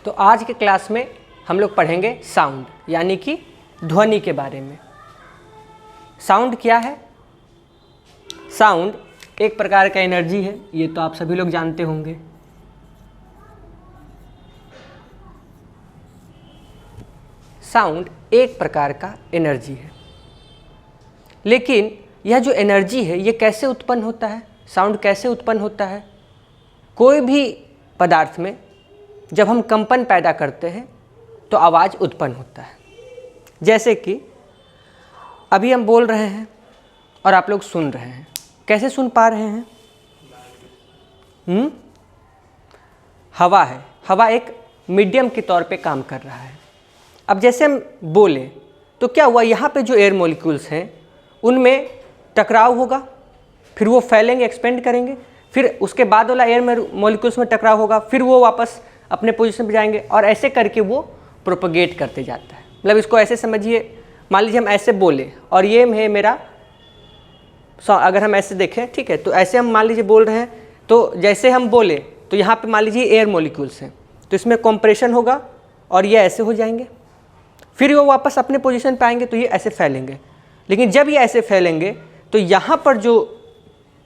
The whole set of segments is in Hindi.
तो आज के क्लास में हम लोग पढ़ेंगे साउंड, यानी कि ध्वनि के बारे में। साउंड क्या है? साउंड एक प्रकार का एनर्जी है, ये तो आप सभी लोग जानते होंगे। साउंड एक प्रकार का एनर्जी है, लेकिन यह जो एनर्जी है ये कैसे उत्पन्न होता है? साउंड कैसे उत्पन्न होता है? कोई भी पदार्थ में जब हम कंपन पैदा करते हैं तो आवाज़ उत्पन्न होता है। जैसे कि अभी हम बोल रहे हैं और आप लोग सुन रहे हैं। कैसे सुन पा रहे हैं? हवा है, हवा एक मीडियम के तौर पे काम कर रहा है। अब जैसे हम बोले तो क्या हुआ, यहाँ पे जो एयर मॉलिक्यूल्स हैं उनमें टकराव होगा, फिर वो फैलेंगे, एक्सपेंड करेंगे, फिर उसके बाद वाला एयर मॉलिक्यूल्स में टकराव होगा, फिर वो वापस अपने पोजीशन पे जाएंगे और ऐसे करके वो प्रोपगेट करते जाता है। मतलब इसको ऐसे समझिए, मान लीजिए हम ऐसे बोले और ये है मेरा, अगर हम ऐसे देखें, ठीक है, तो ऐसे हम मान लीजिए बोल रहे हैं, तो जैसे हम बोले तो यहाँ पे मान लीजिए एयर मॉलिक्यूल्स हैं, तो इसमें कंप्रेशन होगा और ये ऐसे हो जाएंगे, फिर वो वापस अपने पोजीशन पे आएंगे तो ये ऐसे फैलेंगे। लेकिन जब ये ऐसे फैलेंगे तो यहाँ पर जो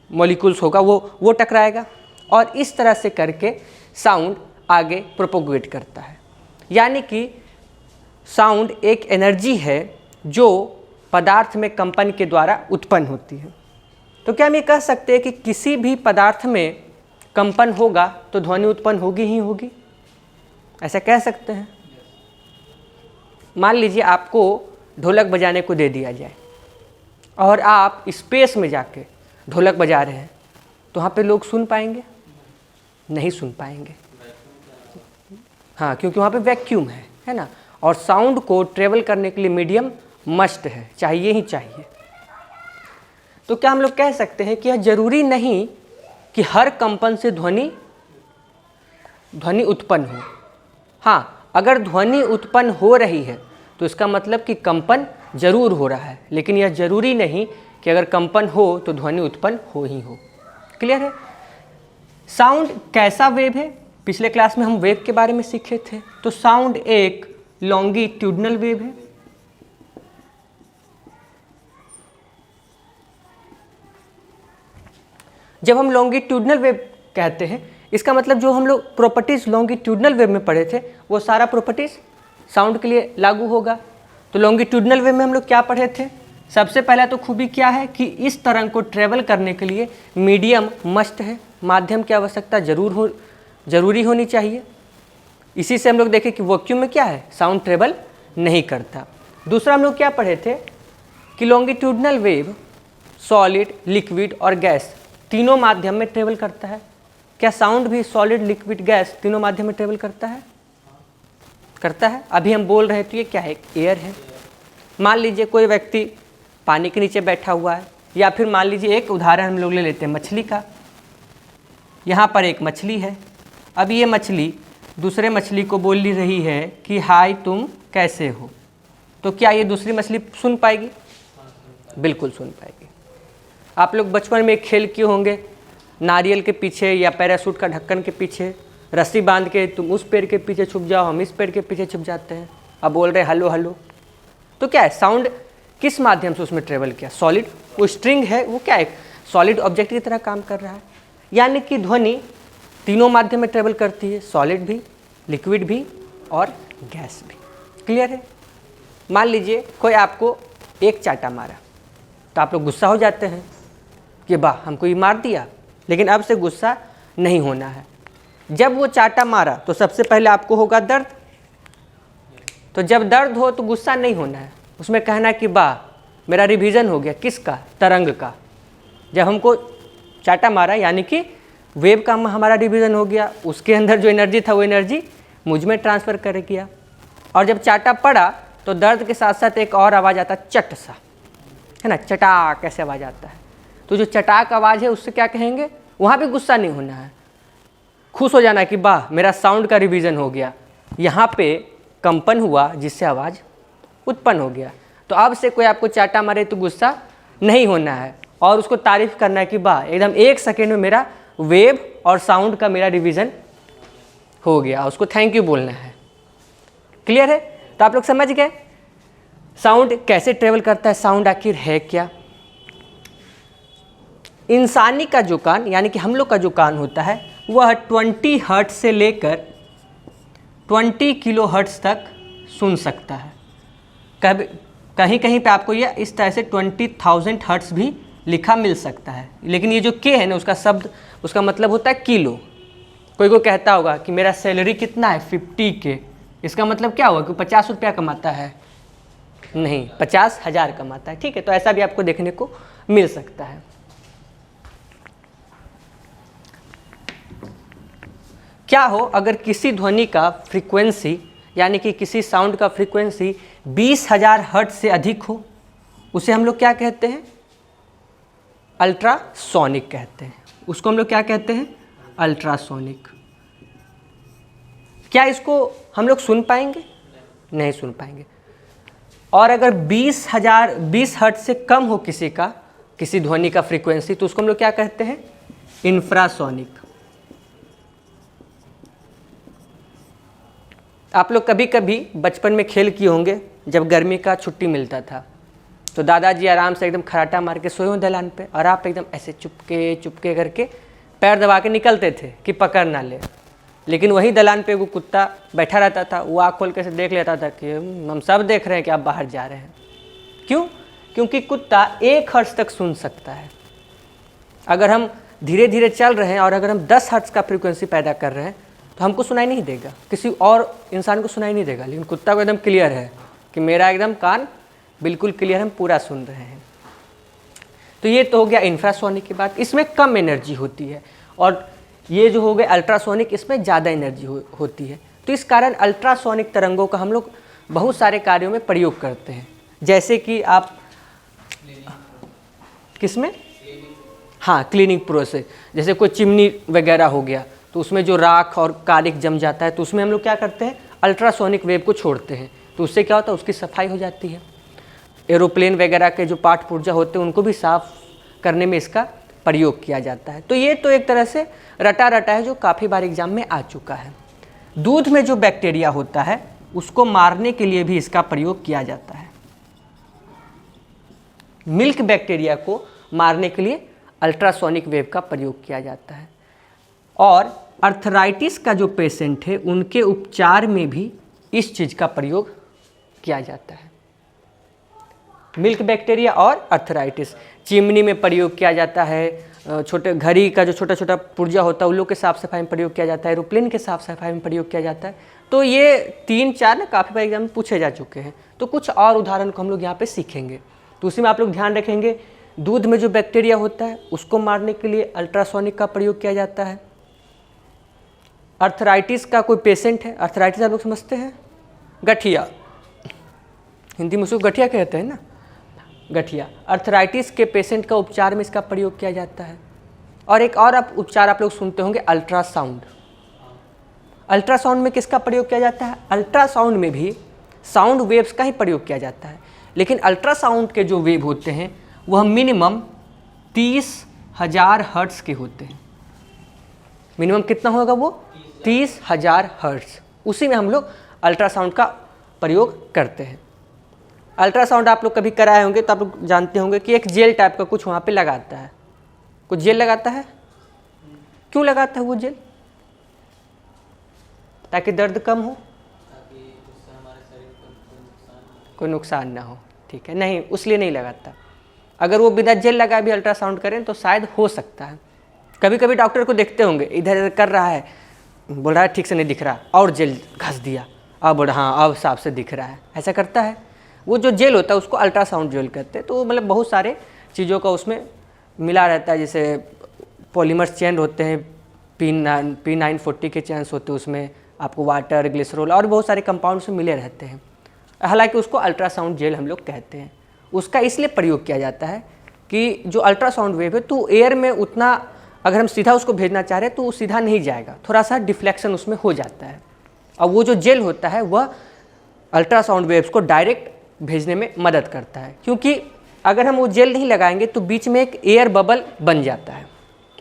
मॉलिक्यूल्स होगा वो टकराएगा और इस तरह से करके साउंड आगे प्रोपोगेट करता है। यानी कि साउंड एक एनर्जी है जो पदार्थ में कंपन के द्वारा उत्पन्न होती है। तो क्या हम ये कह सकते हैं कि किसी भी पदार्थ में कंपन होगा तो ध्वनि उत्पन्न होगी ही होगी? ऐसा कह सकते हैं। मान लीजिए आपको ढोलक बजाने को दे दिया जाए और आप स्पेस में जाके ढोलक बजा रहे हैं, तो वहाँ पे लोग सुन पाएंगे? नहीं सुन पाएंगे। हाँ, क्योंकि वहाँ पे वैक्यूम है ना, और साउंड को ट्रेवल करने के लिए मीडियम मस्ट है, चाहिए ही चाहिए। तो क्या हम लोग कह सकते हैं कि यह जरूरी नहीं कि हर कंपन से ध्वनि उत्पन्न हो। हाँ, अगर ध्वनि उत्पन्न हो रही है तो इसका मतलब कि कंपन जरूर हो रहा है, लेकिन यह जरूरी नहीं कि अगर कंपन हो तो ध्वनि उत्पन्न हो ही हो। क्लियर है? साउंड कैसा वेव है? पिछले क्लास में हम वेव के बारे में सीखे थे। तो साउंड एक लॉन्गिट्यूडनल वेव है। जब हम लॉन्गिट्यूडनल वेव कहते हैं, इसका मतलब जो हम लोग प्रॉपर्टीज लॉन्गिट्यूडनल वेव में पढ़े थे वो सारा प्रॉपर्टीज साउंड के लिए लागू होगा। तो लॉन्गिट्यूडनल वेव में हम लोग क्या पढ़े थे? सबसे पहला तो खूबी क्या है कि इस तरंग को ट्रेवल करने के लिए मीडियम मस्ट है, माध्यम की आवश्यकता जरूरी होनी चाहिए। इसी से हम लोग देखें कि वैक्यूम में क्या है, साउंड ट्रेवल नहीं करता। दूसरा हम लोग क्या पढ़े थे कि लॉन्गिट्यूडनल वेव सॉलिड, लिक्विड और गैस तीनों माध्यम में ट्रेवल करता है। क्या साउंड भी सॉलिड, लिक्विड, गैस तीनों माध्यम में ट्रेवल करता है? करता है। अभी हम बोल रहे हैं तो ये क्या है, एयर है। मान लीजिए कोई व्यक्ति पानी के नीचे बैठा हुआ है, या फिर मान लीजिए एक उदाहरण हम लोग ले लेते हैं मछली का। यहाँ पर एक मछली है, अब ये मछली दूसरे मछली को बोल रही है कि हाय तुम कैसे हो, तो क्या ये दूसरी मछली सुन पाएगी? बिल्कुल सुन पाएगी। आप लोग बचपन में एक खेल किए होंगे, नारियल के पीछे या पैराशूट का ढक्कन के पीछे रस्सी बांध के तुम उस पेड़ के पीछे छुप जाओ, हम इस पेड़ के पीछे छुप जाते हैं, अब बोल रहे हेलो हेलो। तो क्या है, साउंड किस माध्यम से उसमें ट्रेवल किया? सॉलिड, वो स्ट्रिंग है, वो क्या है, सॉलिड ऑब्जेक्ट की तरह काम कर रहा है। यानी कि ध्वनि तीनों माध्यम में ट्रेवल करती है, सॉलिड भी, लिक्विड भी और गैस भी। क्लियर है? मान लीजिए कोई आपको एक चाटा मारा तो आप लोग गुस्सा हो जाते हैं कि वाह हमको ये मार दिया, लेकिन अब से गुस्सा नहीं होना है। जब वो चाटा मारा तो सबसे पहले आपको होगा दर्द, तो जब दर्द हो तो गुस्सा नहीं होना है, उसमें कहना कि वाह मेरा रिवीजन हो गया। किसका? तरंग का। जब हमको चाटा मारा यानी कि वेव का हमारा रिवीजन हो गया, उसके अंदर जो एनर्जी था वो एनर्जी मुझ में ट्रांसफ़र कर किया। और जब चाटा पड़ा तो दर्द के साथ साथ एक और आवाज़ आता, चट सा, है ना, चटाक कैसे आवाज़ आता है। तो जो चटाक आवाज़ है उससे क्या कहेंगे, वहाँ भी गुस्सा नहीं होना है, खुश हो जाना कि वाह मेरा साउंड का रिवीजन हो गया, यहाँ पे कंपन हुआ जिससे आवाज़ उत्पन्न हो गया। तो अब से कोई आपको चाटा मारे तो गुस्सा नहीं होना है और उसको तारीफ़ करना है कि वाह एकदम 1 सेकेंड में मेरा वेव और साउंड का मेरा रिवीजन हो गया, उसको थैंक यू बोलना है। क्लियर है? तो आप लोग समझ गए साउंड कैसे ट्रेवल करता है, साउंड आखिर है क्या। इंसानी का जो कान यानी कि हम लोग का जो कान होता है वह 20 हर्ट्ज से लेकर 20 किलो हर्ट्ज तक सुन सकता है। कहीं कहीं पे आपको यह इस तरह से 20,000 हर्ट्ज भी लिखा मिल सकता है, लेकिन ये जो के है ना उसका शब्द उसका मतलब होता है किलो। कोई को कहता होगा कि मेरा सैलरी कितना है 50 के, इसका मतलब क्या होगा कि 50 रुपया कमाता है? नहीं, 50,000 कमाता है। ठीक है, तो ऐसा भी आपको देखने को मिल सकता है। क्या हो अगर किसी ध्वनि का फ्रीक्वेंसी यानी कि किसी साउंड का फ्रीक्वेंसी 20,000 हर्ट्ज से अधिक हो, उसे हम लोग क्या कहते हैं? अल्ट्रासोनिक कहते हैं। उसको हम लोग क्या कहते हैं? अल्ट्रासोनिक। क्या इसको हम लोग सुन पाएंगे? नहीं सुन पाएंगे। और अगर 20 हर्ट्ज से कम हो किसी ध्वनि का फ्रीक्वेंसी, तो उसको हम लोग क्या कहते हैं? इंफ्रासोनिक। आप लोग कभी कभी बचपन में खेल किए होंगे, जब गर्मी का छुट्टी मिलता था तो दादाजी आराम से एकदम खराटा मार के सोए हो दलान पे, और आप एकदम ऐसे चुपके करके पैर दबा के निकलते थे कि पकड़ ना ले। लेकिन वही दलान पे वो कुत्ता बैठा रहता था, वो आँख खोल के से देख लेता था कि हम सब देख रहे हैं कि आप बाहर जा रहे हैं। क्यों? क्योंकि कुत्ता 1 हर्ट्ज तक सुन सकता है। अगर हम धीरे धीरे चल रहे हैं और अगर हम 10 हर्ट्ज का फ्रीक्वेंसी पैदा कर रहे हैं तो हमको सुनाई नहीं देगा, किसी और इंसान को सुनाई नहीं देगा, लेकिन कुत्ता को एकदम क्लियर है कि मेरा एकदम कान बिल्कुल क्लियर, हम पूरा सुन रहे हैं। तो ये तो हो गया इंफ्रासोनिक की बात, इसमें कम एनर्जी होती है। और ये जो हो गए अल्ट्रासोनिक, इसमें ज़्यादा एनर्जी होती है। तो इस कारण अल्ट्रासोनिक तरंगों का हम लोग बहुत सारे कार्यों में प्रयोग करते हैं। जैसे कि आप किसमें? हाँ, क्लीनिंग प्रोसेस। जैसे कोई चिमनी वगैरह हो गया तो उसमें जो राख और कारिक जम जाता है, तो उसमें हम लोग क्या करते हैं? अल्ट्रासोनिक वेव को छोड़ते हैं। तो उससे क्या होता है? उसकी सफाई हो जाती है। एरोप्लेन वगैरह के जो पार्ट पुर्जा होते हैं उनको भी साफ करने में इसका प्रयोग किया जाता है। तो ये तो एक तरह से रटा है जो काफ़ी बार एग्जाम में आ चुका है। दूध में जो बैक्टीरिया होता है उसको मारने के लिए भी इसका प्रयोग किया जाता है। मिल्क बैक्टीरिया को मारने के लिए अल्ट्रासोनिक वेव का प्रयोग किया जाता है। और अर्थराइटिस का जो पेशेंट है उनके उपचार में भी इस चीज़ का प्रयोग किया जाता है। मिल्क बैक्टीरिया और अर्थराइटिस चिमनी में प्रयोग किया जाता है। छोटे घड़ी का जो छोटा छोटा पुर्जा होता है उन लोग के साफ सफाई में प्रयोग किया जाता है। एरोप्लेन के साफ सफाई में प्रयोग किया जाता है। तो ये 3-4 ना काफ़ी बार एग्जाम में पूछे जा चुके हैं। तो कुछ और उदाहरण को हम लोग यहाँ पे सीखेंगे। तो उसी में आप लोग ध्यान रखेंगे, दूध में जो बैक्टीरिया होता है उसको मारने के लिए अल्ट्रासोनिक का प्रयोग किया जाता है। अर्थराइटिस का कोई पेशेंट है, अर्थराइटिस आप लोग समझते हैं? गठिया, हिंदी में उसको गठिया कहते हैं ना, गठिया। अर्थराइटिस के पेशेंट का उपचार में इसका प्रयोग किया जाता है। और एक और उपचार आप लोग सुनते होंगे, अल्ट्रासाउंड। अल्ट्रासाउंड में किसका प्रयोग किया जाता है? अल्ट्रासाउंड में भी साउंड वेव्स का ही प्रयोग किया जाता है, लेकिन अल्ट्रासाउंड के जो वेव होते हैं वह मिनिमम 30,000 हर्ट्ज के होते हैं। मिनिमम कितना होगा वो? 30,000 हर्ट्ज। उसी में हम लोग अल्ट्रासाउंड का प्रयोग करते हैं। अल्ट्रासाउंड आप लोग कभी कराए होंगे तो आप लोग जानते होंगे कि एक जेल टाइप का कुछ वहाँ पे लगाता है, कुछ जेल लगाता है। क्यों लगाता है वो जेल? ताकि दर्द कम हो, कोई नुकसान ना हो। ठीक है, नहीं उसलिए नहीं लगाता। अगर वो बिना जेल लगाए भी अल्ट्रासाउंड करें तो शायद हो सकता है। कभी कभी डॉक्टर को देखते होंगे इधर इधर कर रहा है, बोल रहा है ठीक से नहीं दिख रहा, और जेल घस दिया, अब बोल हाँ अब साफ से दिख रहा है, ऐसा करता है। वो जो जेल होता है उसको अल्ट्रासाउंड जेल कहते हैं। तो मतलब बहुत सारे चीज़ों का उसमें मिला रहता है, जैसे पॉलीमर्स चेन होते हैं, P940 के चेन्स होते हैं, उसमें आपको वाटर, ग्लिसरॉल और बहुत सारे कंपाउंड उसमें मिले रहते हैं। हालांकि उसको अल्ट्रासाउंड जेल हम लोग कहते हैं। उसका इसलिए प्रयोग किया जाता है कि जो अल्ट्रासाउंड वेव है तो एयर में उतना, अगर हम सीधा उसको भेजना चाह रहे हैं तो वो सीधा नहीं जाएगा, थोड़ा सा डिफ्लेक्शन उसमें हो जाता है। और वो जो जेल होता है वह अल्ट्रासाउंड वेव्स को डायरेक्ट भेजने में मदद करता है, क्योंकि अगर हम वो जेल नहीं लगाएंगे तो बीच में एक एयर बबल बन जाता है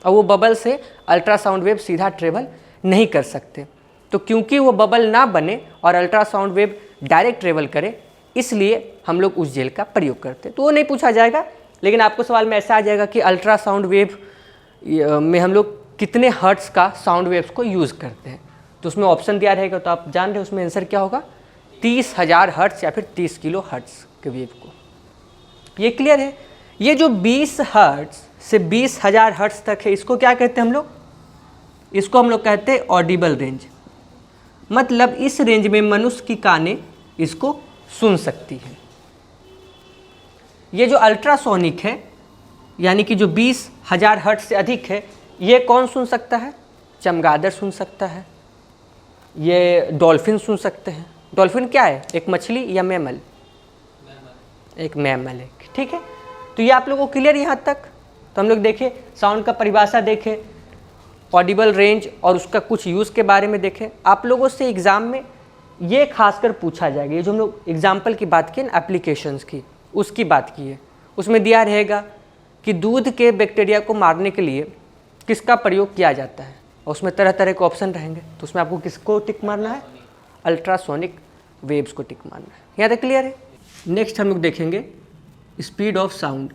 और वो बबल से अल्ट्रासाउंड वेव सीधा ट्रेवल नहीं कर सकते। तो क्योंकि वो बबल ना बने और अल्ट्रासाउंड वेव डायरेक्ट ट्रेवल करे, इसलिए हम लोग उस जेल का प्रयोग करते हैं। तो वो नहीं पूछा जाएगा, लेकिन आपको सवाल में ऐसा आ जाएगा कि अल्ट्रासाउंड वेव में हम लोग कितने हर्ट्ज़ का साउंड वेव्स को यूज़ करते हैं। तो उसमें ऑप्शन दिया रहेगा, तो आप जान रहे हैं उसमें आंसर क्या होगा, 30,000 हर्ट्ज़ या फिर 30 किलो हर्ट्ज़ के वेव को। ये क्लियर है। ये जो 20 हर्ट्ज़ से 20,000 हर्ट्ज़ तक है, इसको क्या कहते हैं हम लोग, इसको हम लोग कहते हैं ऑडिबल रेंज। मतलब इस रेंज में मनुष्य की कानें इसको सुन सकती है। ये जो अल्ट्रासोनिक है, यानी कि जो 20,000 हर्ट्ज़ से अधिक है, ये कौन सुन सकता है, चमगादड़ सुन सकता है, ये डॉल्फिन सुन सकते हैं। डॉल्फिन क्या है, एक मछली या मैमल, एक मैमल है, ठीक है। तो ये आप लोगों को क्लियर यहाँ तक। तो हम लोग देखें साउंड का परिभाषा, देखें ऑडिबल रेंज और उसका कुछ यूज़ के बारे में देखें। आप लोगों से एग्ज़ाम में ये खासकर पूछा जाएगा, ये जो हम लोग एग्जाम्पल की बात की ना, एप्लीकेशंस की, उसकी बात की है। उसमें दिया रहेगा कि दूध के बैक्टीरिया को मारने के लिए किसका प्रयोग किया जाता है, और उसमें तरह तरह के ऑप्शन रहेंगे। तो उसमें आपको किसको टिक मारना है, अल्ट्रासोनिक वेव्स को टिक मारना है। यहाँ तक क्लियर है। नेक्स्ट हम लोग देखेंगे स्पीड ऑफ साउंड।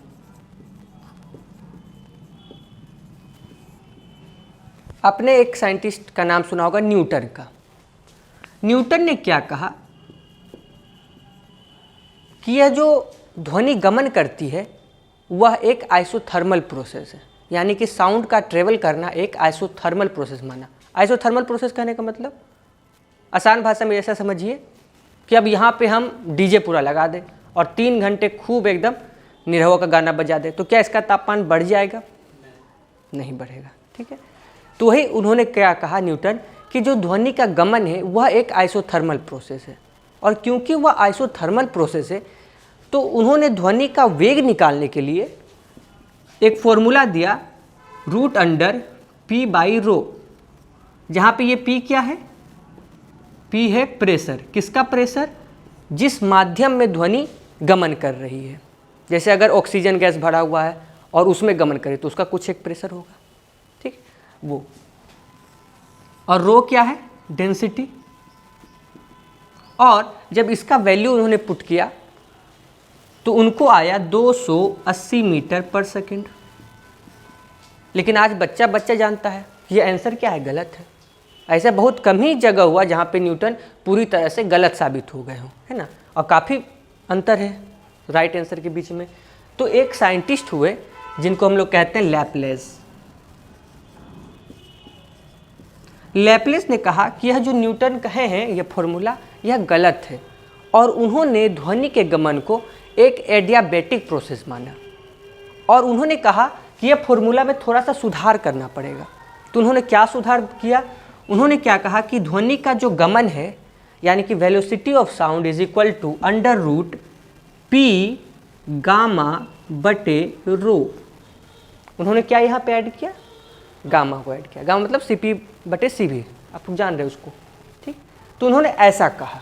आपने एक साइंटिस्ट का नाम सुना होगा, न्यूटन का। न्यूटन ने क्या कहा कि यह जो ध्वनि गमन करती है वह एक आइसोथर्मल प्रोसेस है, यानी कि साउंड का ट्रेवल करना एक आइसोथर्मल प्रोसेस माना। आइसोथर्मल प्रोसेस कहने का मतलब आसान भाषा में ऐसा समझिए कि अब यहाँ पे हम डीजे पूरा लगा दें और 3 घंटे खूब एकदम निरहुआ का गाना बजा दें, तो क्या इसका तापमान बढ़ जाएगा, नहीं बढ़ेगा, ठीक है। तो वही उन्होंने क्या कहा न्यूटन, कि जो ध्वनि का गमन है वह एक आइसोथर्मल प्रोसेस है, और क्योंकि वह आइसोथर्मल प्रोसेस है तो उन्होंने ध्वनि का वेग निकालने के लिए एक फॉर्मूला दिया, root under P by rho, जहाँ पे ये पी क्या है, पी है प्रेशर। किसका प्रेशर, जिस माध्यम में ध्वनि गमन कर रही है। जैसे अगर ऑक्सीजन गैस भरा हुआ है और उसमें गमन करे तो उसका कुछ एक प्रेशर होगा, ठीक, वो। और रो क्या है, डेंसिटी। और जब इसका वैल्यू उन्होंने पुट किया तो उनको आया 280 मीटर पर सेकंड। लेकिन आज बच्चा बच्चा जानता है ये आंसर क्या है, गलत है। ऐसा बहुत कम ही जगह हुआ जहाँ पे न्यूटन पूरी तरह से गलत साबित हो गए हों, है ना। और काफ़ी अंतर है राइट आंसर के बीच में। तो एक साइंटिस्ट हुए जिनको हम लोग कहते हैं लैपलेस। लैपलेस ने कहा कि यह जो न्यूटन कहे हैं ये फॉर्मूला यह गलत है, और उन्होंने ध्वनि के गमन को एक एडियाबैटिक प्रोसेस माना, और उन्होंने कहा कि यह फॉर्मूला में थोड़ा सा सुधार करना पड़ेगा। तो उन्होंने क्या सुधार किया, उन्होंने क्या कहा कि ध्वनि का जो गमन है, यानी कि velocity of sound is equal to under root P gamma बटे रो। उन्होंने क्या यहाँ पे ऐड किया, गामा को ऐड किया। गामा मतलब सीपी बटे सीवी, आप जान रहे हो उसको, ठीक। तो उन्होंने ऐसा कहा,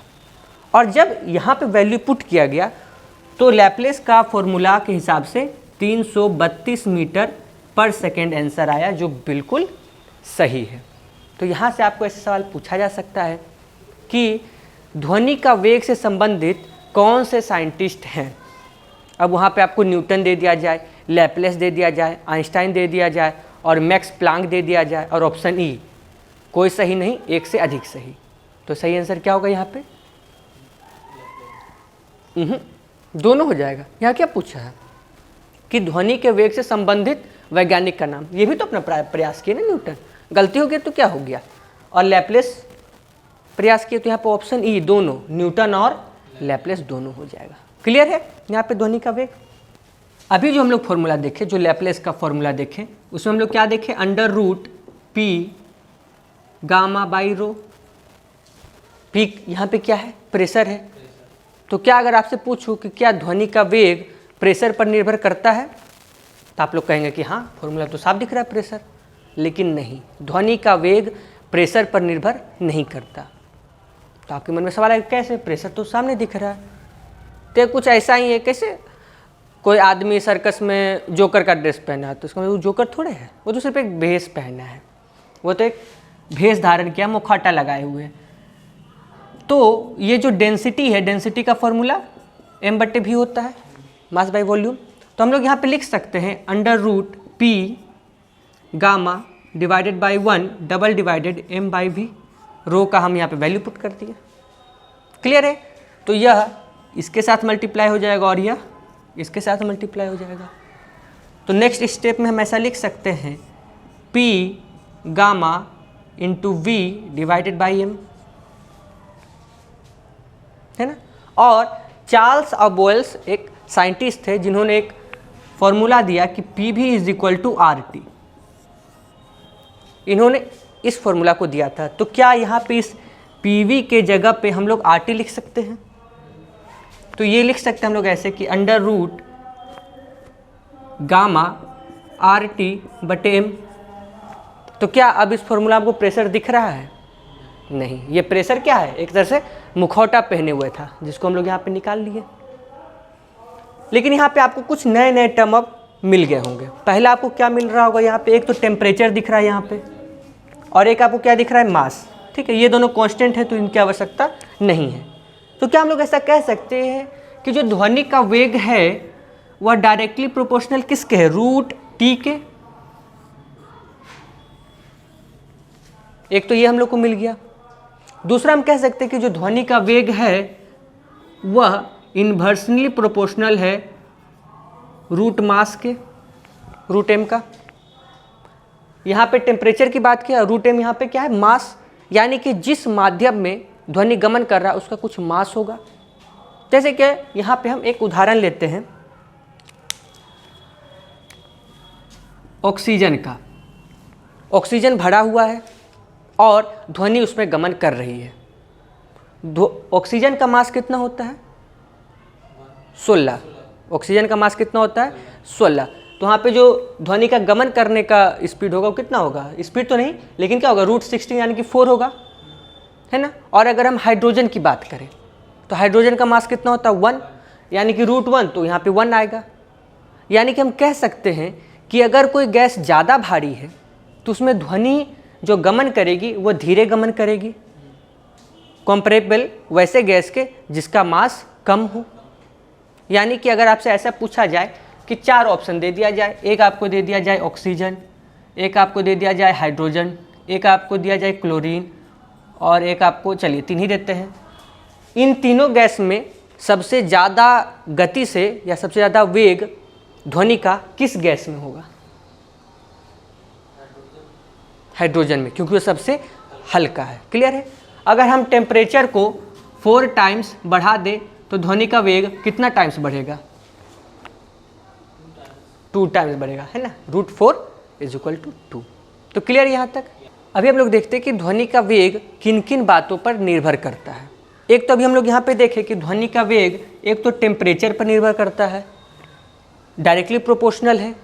और जब यहाँ पे वैल्यू पुट किया गया तो लैपलेस का फॉर्मूला के हिसाब से 332 मीटर पर सेकेंड आंसर आया, जो बिल्कुल सही है। तो यहाँ से आपको ऐसे सवाल पूछा जा सकता है कि ध्वनि का वेग से संबंधित कौन से साइंटिस्ट हैं। अब वहाँ पे आपको न्यूटन दे दिया जाए, लैपलेस दे दिया जाए, आइंस्टाइन दे दिया जाए और मैक्स प्लांक दे दिया जाए, और ऑप्शन ई कोई सही नहीं, एक से अधिक सही। तो सही आंसर क्या होगा यहाँ पे, दोनों हो जाएगा। यहाँ क्या पूछा है कि ध्वनि के वेग से संबंधित वैज्ञानिक का नाम, ये भी तो अपना प्रयास किया ना न्यूटन। गलती हो गई तो क्या हो गया, और लैपलेस प्रयास किए तो यहाँ पे ऑप्शन ई दोनों, न्यूटन और लैपलेस दोनों हो जाएगा। क्लियर है यहाँ पे ध्वनि का वेग। अभी जो हम लोग फॉर्मूला देखें, जो लैपलेस का फॉर्मूला देखें, उसमें हम लोग क्या देखें, under root P gamma by rho. P यहाँ पे क्या है, प्रेशर है। तो क्या अगर आपसे पूछूं कि क्या ध्वनि का वेग प्रेशर पर निर्भर करता है, तो आप लोग कहेंगे कि हाँ, फॉर्मूला तो साफ दिख रहा है प्रेशर। लेकिन नहीं, ध्वनि का वेग प्रेशर पर निर्भर नहीं करता। तो आपके मन में सवाल है कैसे, प्रेशर तो सामने दिख रहा है। तो कुछ ऐसा ही है, कैसे कोई आदमी सर्कस में जोकर का ड्रेस पहना है तो उसका वो जोकर थोड़े है, वो तो सिर्फ एक भेष पहना है। वो तो एक भेष धारण किया, मुखौटा लगाए हुए। तो ये जो डेंसिटी है, डेंसिटी का फॉर्मूला m/v होता है, मास बाय वॉल्यूम। तो हम लोग यहाँ पे लिख सकते हैं √P gamma divided by 1 double divided m/v। रो का हम यहाँ पे वैल्यू पुट कर दिए। क्लियर है? तो यह इसके साथ मल्टीप्लाई हो जाएगा और यह इसके साथ मल्टीप्लाई हो जाएगा। तो नेक्स्ट स्टेप में हम ऐसा लिख सकते हैं P gamma into V divided by m, है ना। और चार्ल्स अबोयल्स एक साइंटिस्ट थे जिन्होंने एक फॉर्मूला दिया कि PV is equal to RT। इन्होंने इस फॉर्मूला को दिया था। तो क्या यहाँ पे इस PV के जगह पे हम लोग RT लिख सकते हैं? तो ये लिख सकते हैं हम लोग ऐसे कि अंडर रूट गामा RT/m। तो क्या अब इस फॉर्मूला में आपको प्रेशर दिख रहा है? नहीं, ये प्रेशर क्या है? एक तरह से मुखौटा पहने हुए था जिसको हम लोग यहाँ पे निकाल लिए। लेकिन यहाँ पे आपको कुछ नए नए टर्म अब मिल गए होंगे। पहला आपको क्या मिल रहा होगा यहाँ पे? एक तो टेम्परेचर दिख रहा है यहाँ पे, और एक आपको क्या दिख रहा है? मास। ठीक है, ये दोनों कांस्टेंट है तो इनकी आवश्यकता नहीं है। तो क्या हम लोग ऐसा कह सकते हैं कि जो ध्वनि का वेग है वह डायरेक्टली प्रोपोर्शनल किसके है? √T के। एक तो ये हम लोग को मिल गया। दूसरा हम कह सकते हैं कि जो ध्वनि का वेग है वह इन्वर्सली प्रोपोर्शनल है रूट मास के, √m का। यहाँ पे टेम्परेचर की बात किया, √m यहाँ पे क्या है? मास। यानी कि जिस माध्यम में ध्वनि गमन कर रहा है उसका कुछ मास होगा। जैसे कि यहाँ पे हम एक उदाहरण लेते हैं ऑक्सीजन का। ऑक्सीजन भरा हुआ है और ध्वनि उसमें गमन कर रही है। ऑक्सीजन का मास कितना होता है? 16। ऑक्सीजन का मास कितना होता है? 16। तो वहाँ पे जो ध्वनि का गमन करने का स्पीड होगा वो कितना होगा? स्पीड तो नहीं, लेकिन क्या होगा? √16 यानी कि 4 होगा, है ना। और अगर हम हाइड्रोजन की बात करें तो हाइड्रोजन का मास कितना होता है? 1, यानी कि √1, तो यहाँ पे 1 आएगा। यानी कि हम कह सकते हैं कि अगर कोई गैस ज़्यादा भारी है तो उसमें ध्वनि जो गमन करेगी वो धीरे गमन करेगी, कंपैरेबल वैसे गैस के जिसका मास कम हो। यानी कि अगर आपसे ऐसा पूछा जाए कि 4 ऑप्शन दे दिया जाए, एक आपको दे दिया जाए ऑक्सीजन, एक आपको दे दिया जाए हाइड्रोजन, एक आपको दिया जाए क्लोरीन, और एक आपको, चलिए 3 ही देते हैं। इन तीनों गैस में सबसे ज़्यादा गति से या सबसे ज़्यादा वेग ध्वनि का किस गैस में होगा? हाइड्रोजन में, क्योंकि वो सबसे हल्का है। क्लियर है? अगर हम टेम्परेचर को 4 टाइम्स बढ़ा दें तो ध्वनि का वेग कितना टाइम्स बढ़ेगा? 2 टाइम्स बढ़ेगा, है ना। √4 = 2। तो क्लियर यहाँ तक? अभी हम लोग देखते हैं कि ध्वनि का वेग किन किन बातों पर निर्भर करता है। एक तो अभी हम लोग यहाँ पे देखें कि ध्वनि का वेग एक तो टेम्परेचर पर निर्भर करता है, डायरेक्टली प्रोपोर्शनल है,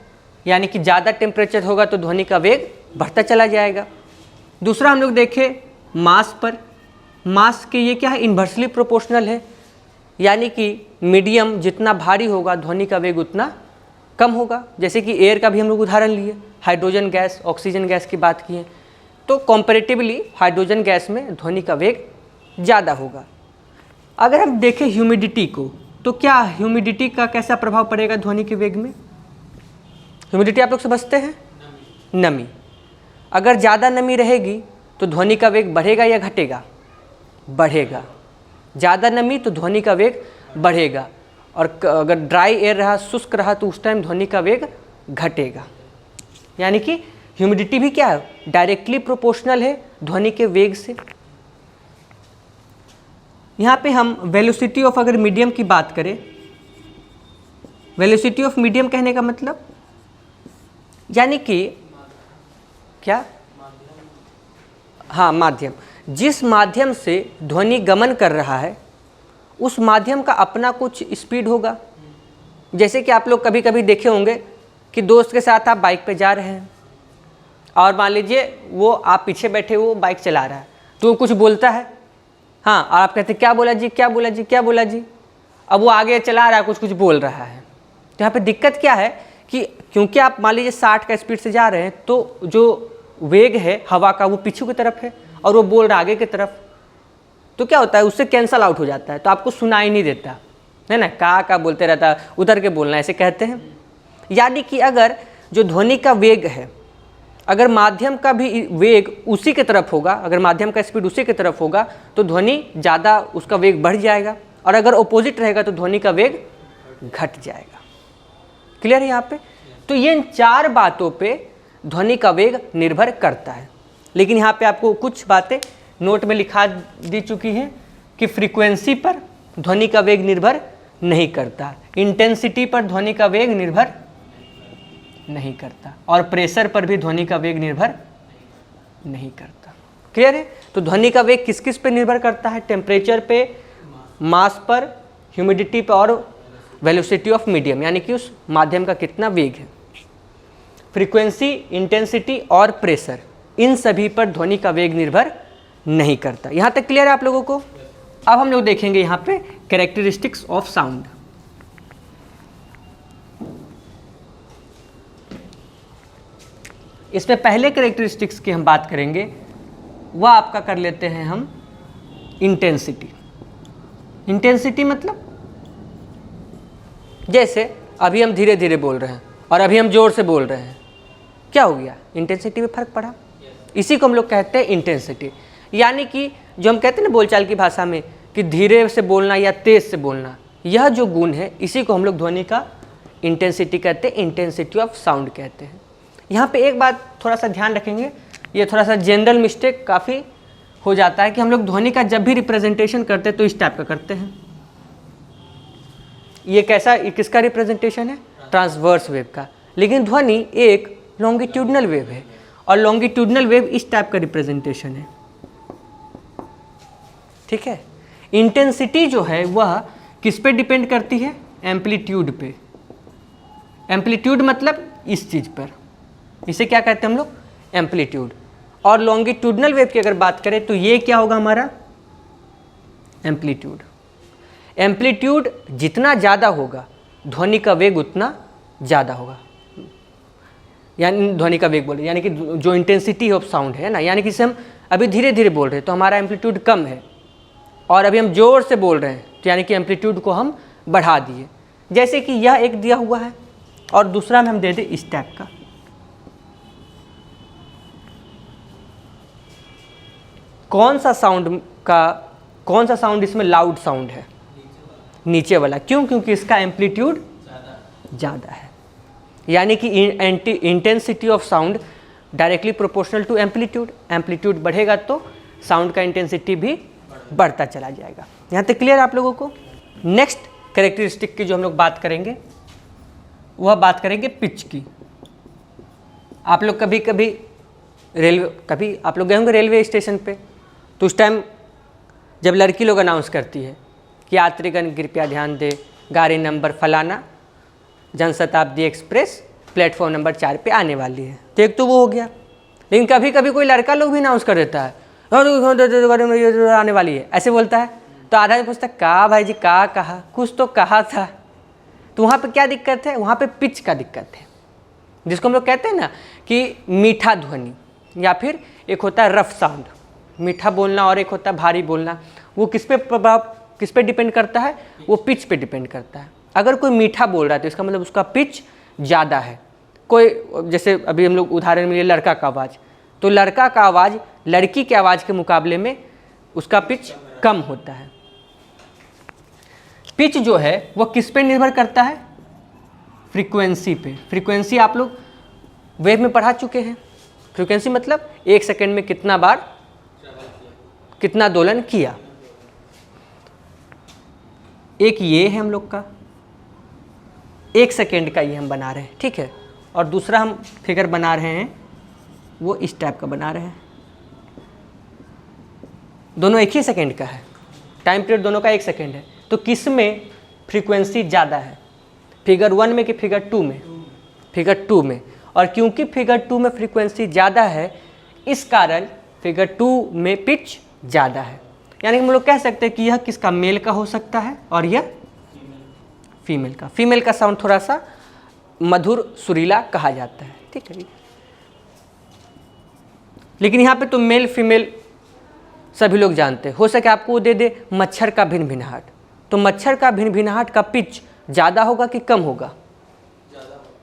यानी कि ज़्यादा टेम्परेचर होगा तो ध्वनि का वेग बढ़ता चला जाएगा। दूसरा हम लोग देखें मास पर। मास के ये क्या है? इन्वर्सली प्रोपोर्शनल है, यानी कि मीडियम जितना भारी होगा ध्वनि का वेग उतना कम होगा। जैसे कि एयर का भी हम लोग उदाहरण लिए, हाइड्रोजन गैस, ऑक्सीजन गैस की बात किए, तो कंपैरेटिवली हाइड्रोजन गैस में ध्वनि का वेग ज़्यादा होगा। अगर हम देखें ह्यूमिडिटी को, तो क्या ह्यूमिडिटी का कैसा प्रभाव पड़ेगा ध्वनि के वेग में? ह्यूमिडिटी आप लोग समझते हैं? नमी। अगर ज़्यादा नमी रहेगी तो ध्वनि का वेग बढ़ेगा या घटेगा? बढ़ेगा। ज़्यादा नमी तो ध्वनि का वेग बढ़ेगा, और अगर ड्राई एयर रहा, शुष्क रहा, तो उस टाइम ध्वनि का वेग घटेगा। यानी कि ह्यूमिडिटी भी क्या है? डायरेक्टली प्रोपोर्शनल है ध्वनि के वेग से। यहाँ पे हम वेलोसिटी ऑफ अगर मीडियम की बात करें, वेलोसिटी ऑफ मीडियम कहने का मतलब यानी कि क्या? हाँ, माध्यम। जिस माध्यम से ध्वनि गमन कर रहा है उस माध्यम का अपना कुछ स्पीड होगा। जैसे कि आप लोग कभी कभी देखे होंगे कि दोस्त के साथ आप बाइक पे जा रहे हैं और मान लीजिए वो आप पीछे बैठे वो बाइक चला रहा है, तो वो कुछ बोलता है, हाँ, और आप कहते क्या बोला जी, क्या बोला जी, क्या बोला जी। अब वो आगे चला रहा है, कुछ कुछ बोल रहा है। तो यहाँ पे दिक्कत क्या है कि क्योंकि आप मान लीजिए 60 का स्पीड से जा रहे हैं, तो जो वेग है हवा का वो पीछे की तरफ है और वो बोल रहा आगे की तरफ, तो क्या होता है उससे कैंसल आउट हो जाता है, तो आपको सुनाई नहीं देता है ना, का बोलते रहता उधर के बोलना, ऐसे कहते हैं। यानी कि अगर जो ध्वनि का वेग है, अगर माध्यम का भी वेग उसी की तरफ होगा, अगर माध्यम का स्पीड उसी की तरफ होगा तो ध्वनि ज़्यादा उसका वेग बढ़ जाएगा, और अगर ऑपोजिट रहेगा तो ध्वनि का वेग घट जाएगा। क्लियर है यहाँ पे? तो ये इन 4 बातों पे ध्वनि का वेग निर्भर करता है। लेकिन यहाँ पे आपको कुछ बातें नोट में लिखा दी चुकी हैं कि फ्रीक्वेंसी पर ध्वनि का वेग निर्भर नहीं करता, इंटेंसिटी पर ध्वनि का वेग निर्भर नहीं करता, और प्रेशर पर भी ध्वनि का वेग निर्भर नहीं करता। क्लियर है? तो ध्वनि का वेग किस किस पे निर्भर करता है? टेम्परेचर पे, मास पर, ह्यूमिडिटी पर और वेलोसिटी ऑफ मीडियम, यानी कि उस माध्यम का कितना वेग है। फ्रीक्वेंसी, इंटेंसिटी और प्रेशर, इन सभी पर ध्वनि का वेग निर्भर नहीं करता। यहाँ तक क्लियर है आप लोगों को? अब हम लोग देखेंगे यहाँ पे कैरेक्टरिस्टिक्स ऑफ साउंड। इसमें पहले कैरेक्टरिस्टिक्स की हम बात करेंगे, वह आपका कर लेते हैं हम इंटेंसिटी। इंटेंसिटी मतलब जैसे अभी हम धीरे धीरे बोल रहे हैं और अभी हम जोर से बोल रहे हैं, क्या हो गया? इंटेंसिटी में फर्क पड़ा। इसी को हम लोग कहते हैं इंटेंसिटी। यानी कि जो हम कहते हैं ना बोलचाल की भाषा में कि धीरे से बोलना या तेज से बोलना, यह जो गुण है इसी को हम लोग ध्वनि का इंटेंसिटी कहते हैं, इंटेंसिटी ऑफ साउंड कहते हैं। यहाँ पे एक बात थोड़ा सा ध्यान रखेंगे, ये थोड़ा सा जनरल मिस्टेक काफ़ी हो जाता है कि हम लोग ध्वनि का जब भी रिप्रेजेंटेशन करते हैं तो इस टाइप का करते हैं। ये कैसा, ये किसका रिप्रेजेंटेशन है? ट्रांसवर्स वेव का। लेकिन ध्वनि एक लॉन्गिट्यूडनल वेव है और लॉन्गिट्यूडनल वेव इस टाइप का रिप्रेजेंटेशन है। ठीक है? इंटेंसिटी जो है वह किस पे डिपेंड करती है? एम्पलीट्यूड पे। एम्पलीट्यूड मतलब इस चीज़ पर, इसे क्या कहते हैं हम लोग? एम्पलीट्यूड। और लॉन्गिट्यूडनल वेव की अगर बात करें तो ये क्या होगा हमारा? एम्पलीट्यूड। एम्पलीट्यूड जितना ज़्यादा होगा ध्वनि का वेग उतना ज़्यादा होगा, यानी ध्वनि का वेग बोले यानी कि जो इंटेंसिटी ऑफ साउंड है ना, यानी कि हम अभी धीरे धीरे बोल रहे हैं तो हमारा एम्पलीट्यूड कम है, और अभी हम जोर से बोल रहे हैं तो यानी कि एम्पलीट्यूड को हम बढ़ा दिए। जैसे कि यह एक दिया हुआ है और दूसरा में हम दे दें इस टाइप का। कौन सा साउंड इसमें लाउड साउंड है? नीचे वाला। क्यों? क्योंकि इसका एम्पलीट्यूड ज़्यादा है। यानी कि intensity of sound directly proportional to amplitude. Amplitude बढ़ेगा तो साउंड का इंटेंसिटी भी बढ़ता चला जाएगा। यहाँ तक क्लियर आप लोगों को? नेक्स्ट कैरेक्टरिस्टिक की जो हम लोग बात करेंगे वह बात करेंगे पिच की। आप लोग कभी आप लोग गए होंगे रेलवे स्टेशन पे, तो उस टाइम जब लड़की लोग अनाउंस करती है कि यात्रीगण कृपया ध्यान दें, गाड़ी नंबर फलाना जनशताब्दी एक्सप्रेस प्लेटफॉर्म नंबर 4 पे आने वाली है, तो एक तो वो हो गया। लेकिन कभी कभी कोई लड़का लोग भी अनाउंस कर देता है आने वाली है, ऐसे बोलता है, तो आधा पूछता कहा भाई जी कहा, कुछ तो कहा था। तो वहाँ पे क्या दिक्कत है? वहाँ पे पिच का दिक्कत है, जिसको हम लोग कहते हैं ना कि मीठा ध्वनि, या फिर एक होता है रफ साउंड, मीठा बोलना, और एक होता है भारी बोलना। वो किस पे डिपेंड करता है? वो पिच पे डिपेंड करता है। अगर कोई मीठा बोल रहा है तो इसका मतलब उसका पिच ज़्यादा है। कोई जैसे अभी हम लोग उदाहरण मिले लड़का का आवाज़, तो लड़का का आवाज़ लड़की के आवाज़ के मुकाबले में उसका पिच कम होता है। पिच जो है वह किस पे निर्भर करता है? फ्रीक्वेंसी पे। फ्रीक्वेंसी आप लोग वेव में पढ़ा चुके हैं। फ्रीक्वेंसी मतलब 1 सेकेंड में कितना बार कितना दोलन किया। एक ये है हम लोग का 1 सेकेंड का, ये हम बना रहे हैं, ठीक है। और दूसरा हम फिगर बना रहे हैं वो इस टाइप का बना रहे हैं, दोनों 1 ही सेकेंड का है, टाइम पीरियड दोनों का 1 सेकेंड है। तो किस में फ्रीक्वेंसी ज़्यादा है? फिगर 1 में कि फिगर 2 में? फिगर 2 में। और क्योंकि फिगर 2 में फ्रीक्वेंसी ज़्यादा है, इस कारण फिगर 2 में पिच ज़्यादा है। यानी हम लोग कह सकते हैं कि यह किसका? मेल का हो सकता है और यह फीमेल का। फीमेल का साउंड थोड़ा सा मधुर सुरीला कहा जाता है, ठीक है। लेकिन यहाँ पे तो मेल फीमेल सभी लोग जानते हैं। हो सके आपको वो दे दे मच्छर का भिनभिनाहट, तो मच्छर का भिनभिनाहट का पिच ज़्यादा होगा कि कम होगा?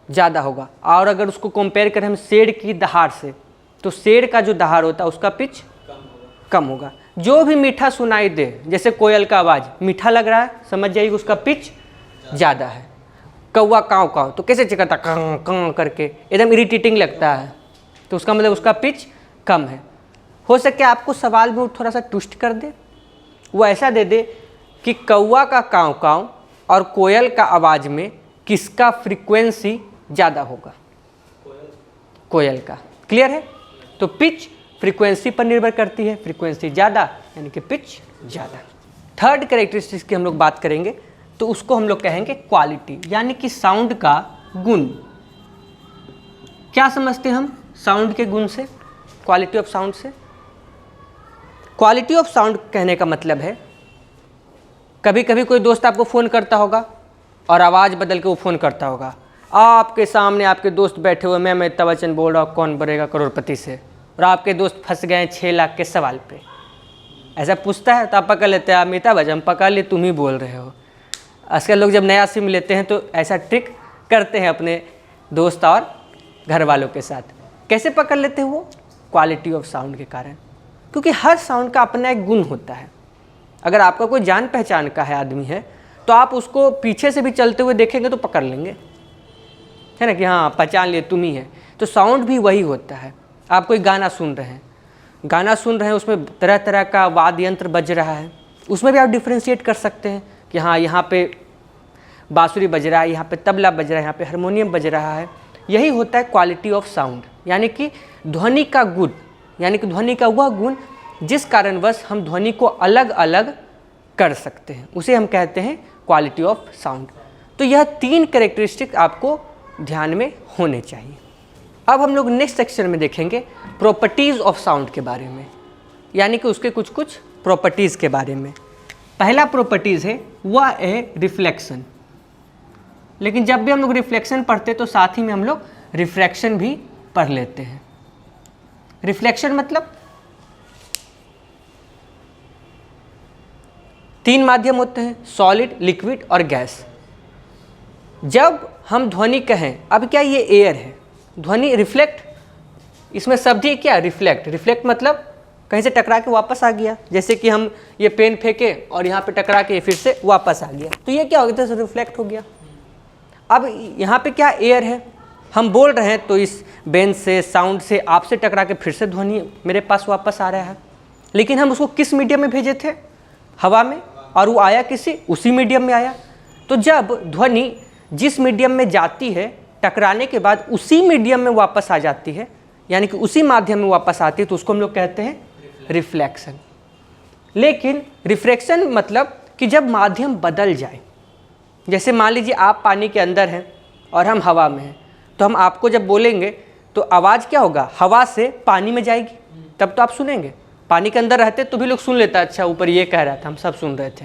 ज़्यादा होगा। और अगर उसको कंपेयर करें हम शेर की दहाड़ से, तो शेर का जो दहाड़ होता है उसका पिच कम होगा। जो भी मीठा सुनाई दे, जैसे कोयल का आवाज़ मीठा लग रहा है, समझ जाइए उसका पिच ज़्यादा है। कौवा काँव काँव तो कैसे चिकता काँ काँ करके एकदम इरिटेटिंग लगता है, तो उसका मतलब उसका पिच कम है। हो सके आपको सवाल में थोड़ा सा ट्विस्ट कर दे, वो ऐसा दे दे कि कौवा का काँव काँव और कोयल का आवाज़ में किसका फ्रीक्वेंसी ज़्यादा होगा? कोयल का। क्लियर है? तो पिच फ्रीक्वेंसी पर निर्भर करती है, फ्रीक्वेंसी ज़्यादा यानी कि पिच ज़्यादा। थर्ड कैरेक्टरिस्टिक्स की हम लोग बात करेंगे तो उसको हम लोग कहेंगे क्वालिटी, यानी कि साउंड का गुण। क्या समझते हैं हम साउंड के गुण से, क्वालिटी ऑफ साउंड से? क्वालिटी ऑफ साउंड कहने का मतलब है, कभी कभी कोई दोस्त आपको फ़ोन करता होगा और आवाज़ बदल के वो फ़ोन करता होगा, आपके सामने आपके दोस्त बैठे हुए, मैं अमिताभ बच्चन बोल रहा हूँ कौन बनेगा करोड़पति से, और आपके दोस्त फंस गए 6 लाख के सवाल पे। ऐसा पूछता है तो आप पकड़ लेते हैं, अमिताभ बच्चन पकड़ लिए, तुम ही बोल रहे हो। आजकल लोग जब नया सिम लेते हैं तो ऐसा ट्रिक करते हैं अपने दोस्त और घर वालों के साथ। कैसे पकड़ लेते हैं वो? क्वालिटी ऑफ साउंड के कारण, क्योंकि हर साउंड का अपना एक गुण होता है। अगर आपका कोई जान पहचान का है आदमी है तो आप उसको पीछे से भी चलते हुए देखेंगे तो पकड़ लेंगे, है ना, कि हाँ पहचान लिए तुम ही है। तो साउंड भी वही होता है। आप कोई गाना सुन रहे हैं, उसमें तरह तरह का वाद्य यंत्र बज रहा है, उसमें भी आप डिफ्रेंशिएट कर सकते हैं कि हाँ यहाँ पे बांसुरी बज रहा है, यहाँ पे तबला बज रहा है, यहाँ पे हारमोनियम बज रहा है। यही होता है क्वालिटी ऑफ साउंड, यानी कि ध्वनि का गुण, यानी कि ध्वनि का वह गुण जिस कारणवश हम ध्वनि को अलग अलग कर सकते हैं, उसे हम कहते हैं क्वालिटी ऑफ साउंड। तो यह 3 कैरेक्टरिस्टिक आपको ध्यान में होने चाहिए। अब हम लोग नेक्स्ट सेक्शन में देखेंगे प्रॉपर्टीज़ ऑफ साउंड के बारे में, यानी कि उसके कुछ कुछ प्रॉपर्टीज़ के बारे में। पहला प्रॉपर्टीज़ है वह है रिफ्लेक्शन। लेकिन जब भी हम लोग रिफ्लेक्शन पढ़ते तो साथ ही में हम लोग रिफ्रैक्शन भी पढ़ लेते हैं। रिफ्लेक्शन मतलब 3 माध्यम होते हैं, सॉलिड, लिक्विड और गैस। जब हम ध्वनि कहें, अब क्या ये एयर है, ध्वनि रिफ्लेक्ट, इसमें शब्द ही क्या रिफ्लेक्ट। रिफ्लेक्ट मतलब कहीं से टकरा के वापस आ गया, जैसे कि हम ये पेन फेंके और यहाँ पे टकरा के फिर से वापस आ गया, तो ये क्या हो गया, तो रिफ्लेक्ट हो गया। अब यहाँ पे क्या एयर है, हम बोल रहे हैं तो इस बेंच से, साउंड से, आपसे टकरा के फिर से ध्वनि मेरे पास वापस आ रहा है। लेकिन हम उसको किस मीडियम में भेजे थे? हवा में, और वो आया किसी उसी मीडियम में आया। तो जब ध्वनि जिस मीडियम में जाती है, टकराने के बाद उसी मीडियम में वापस आ जाती है, यानी कि उसी माध्यम में वापस आती है, तो उसको हम लोग कहते हैं रिफ्लेक्शन। लेकिन रिफ्रैक्शन मतलब कि जब माध्यम बदल जाए, जैसे मान लीजिए आप पानी के अंदर हैं और हम हवा में हैं, तो हम आपको जब बोलेंगे तो आवाज़ क्या होगा, हवा से पानी में जाएगी, तब तो आप सुनेंगे। पानी के अंदर रहते तो भी लोग सुन लेता, अच्छा ऊपर ये कह रहा था, हम सब सुन रहे थे,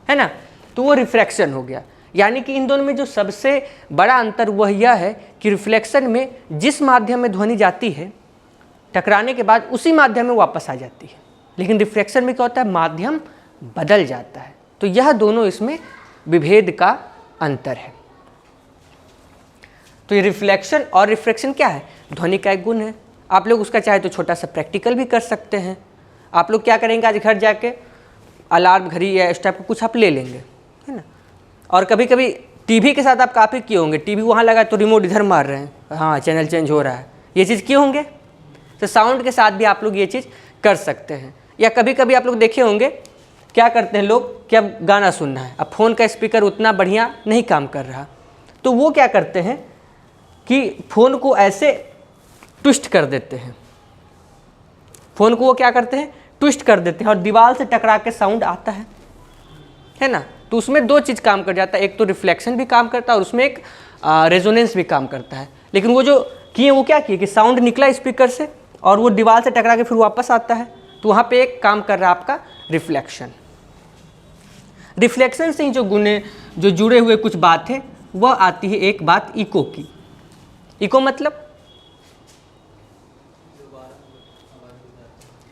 है ना। तो वो रिफ्रैक्शन हो गया। यानी कि इन दोनों में जो सबसे बड़ा अंतर वह यह है कि रिफ्लेक्शन में जिस माध्यम में ध्वनि जाती है, टकराने के बाद उसी माध्यम में वापस आ जाती है। लेकिन रिफ्रैक्शन में क्या होता है, माध्यम बदल जाता है। तो यह दोनों इसमें विभेद का अंतर है। तो ये रिफ्लेक्शन और रिफ्रैक्शन क्या है, ध्वनि का एक गुण है। आप लोग उसका चाहे तो छोटा सा प्रैक्टिकल भी कर सकते हैं। आप लोग क्या करेंगे, आज घर जाके अलार्म घड़ी या इस टाइप का कुछ आप ले लेंगे, है ना। और कभी कभी टीवी के साथ आप काफ़ी किए होंगे, टीवी वहाँ लगा तो रिमोट इधर मार रहे हैं, हाँ चैनल चेंज हो रहा है, ये चीज़ किए होंगे। तो साउंड के साथ भी आप लोग ये चीज़ कर सकते हैं। या कभी कभी आप लोग देखे होंगे क्या करते हैं लोग कि अब गाना सुनना है, अब फ़ोन का स्पीकर उतना बढ़िया नहीं काम कर रहा, तो वो क्या करते हैं कि फ़ोन को ऐसे ट्विस्ट कर देते हैं, फ़ोन को वो क्या करते हैं, ट्विस्ट कर देते हैं, और दीवार से टकरा के साउंड आता है ना। तो उसमें 2 चीज़ काम कर जाता है, एक तो रिफ्लेक्शन भी काम करता है और उसमें एक रेजोनेंस भी काम करता है। लेकिन वो जो किए वो क्या किए कि साउंड निकला स्पीकर से और वो दीवार से टकरा के फिर वापस आता है, तो वहाँ पे एक काम कर रहा है आपका रिफ्लेक्शन। रिफ्लेक्शन से ही जो गुणे जो जुड़े हुए कुछ बात है वह आती है एक बात इको की। इको मतलब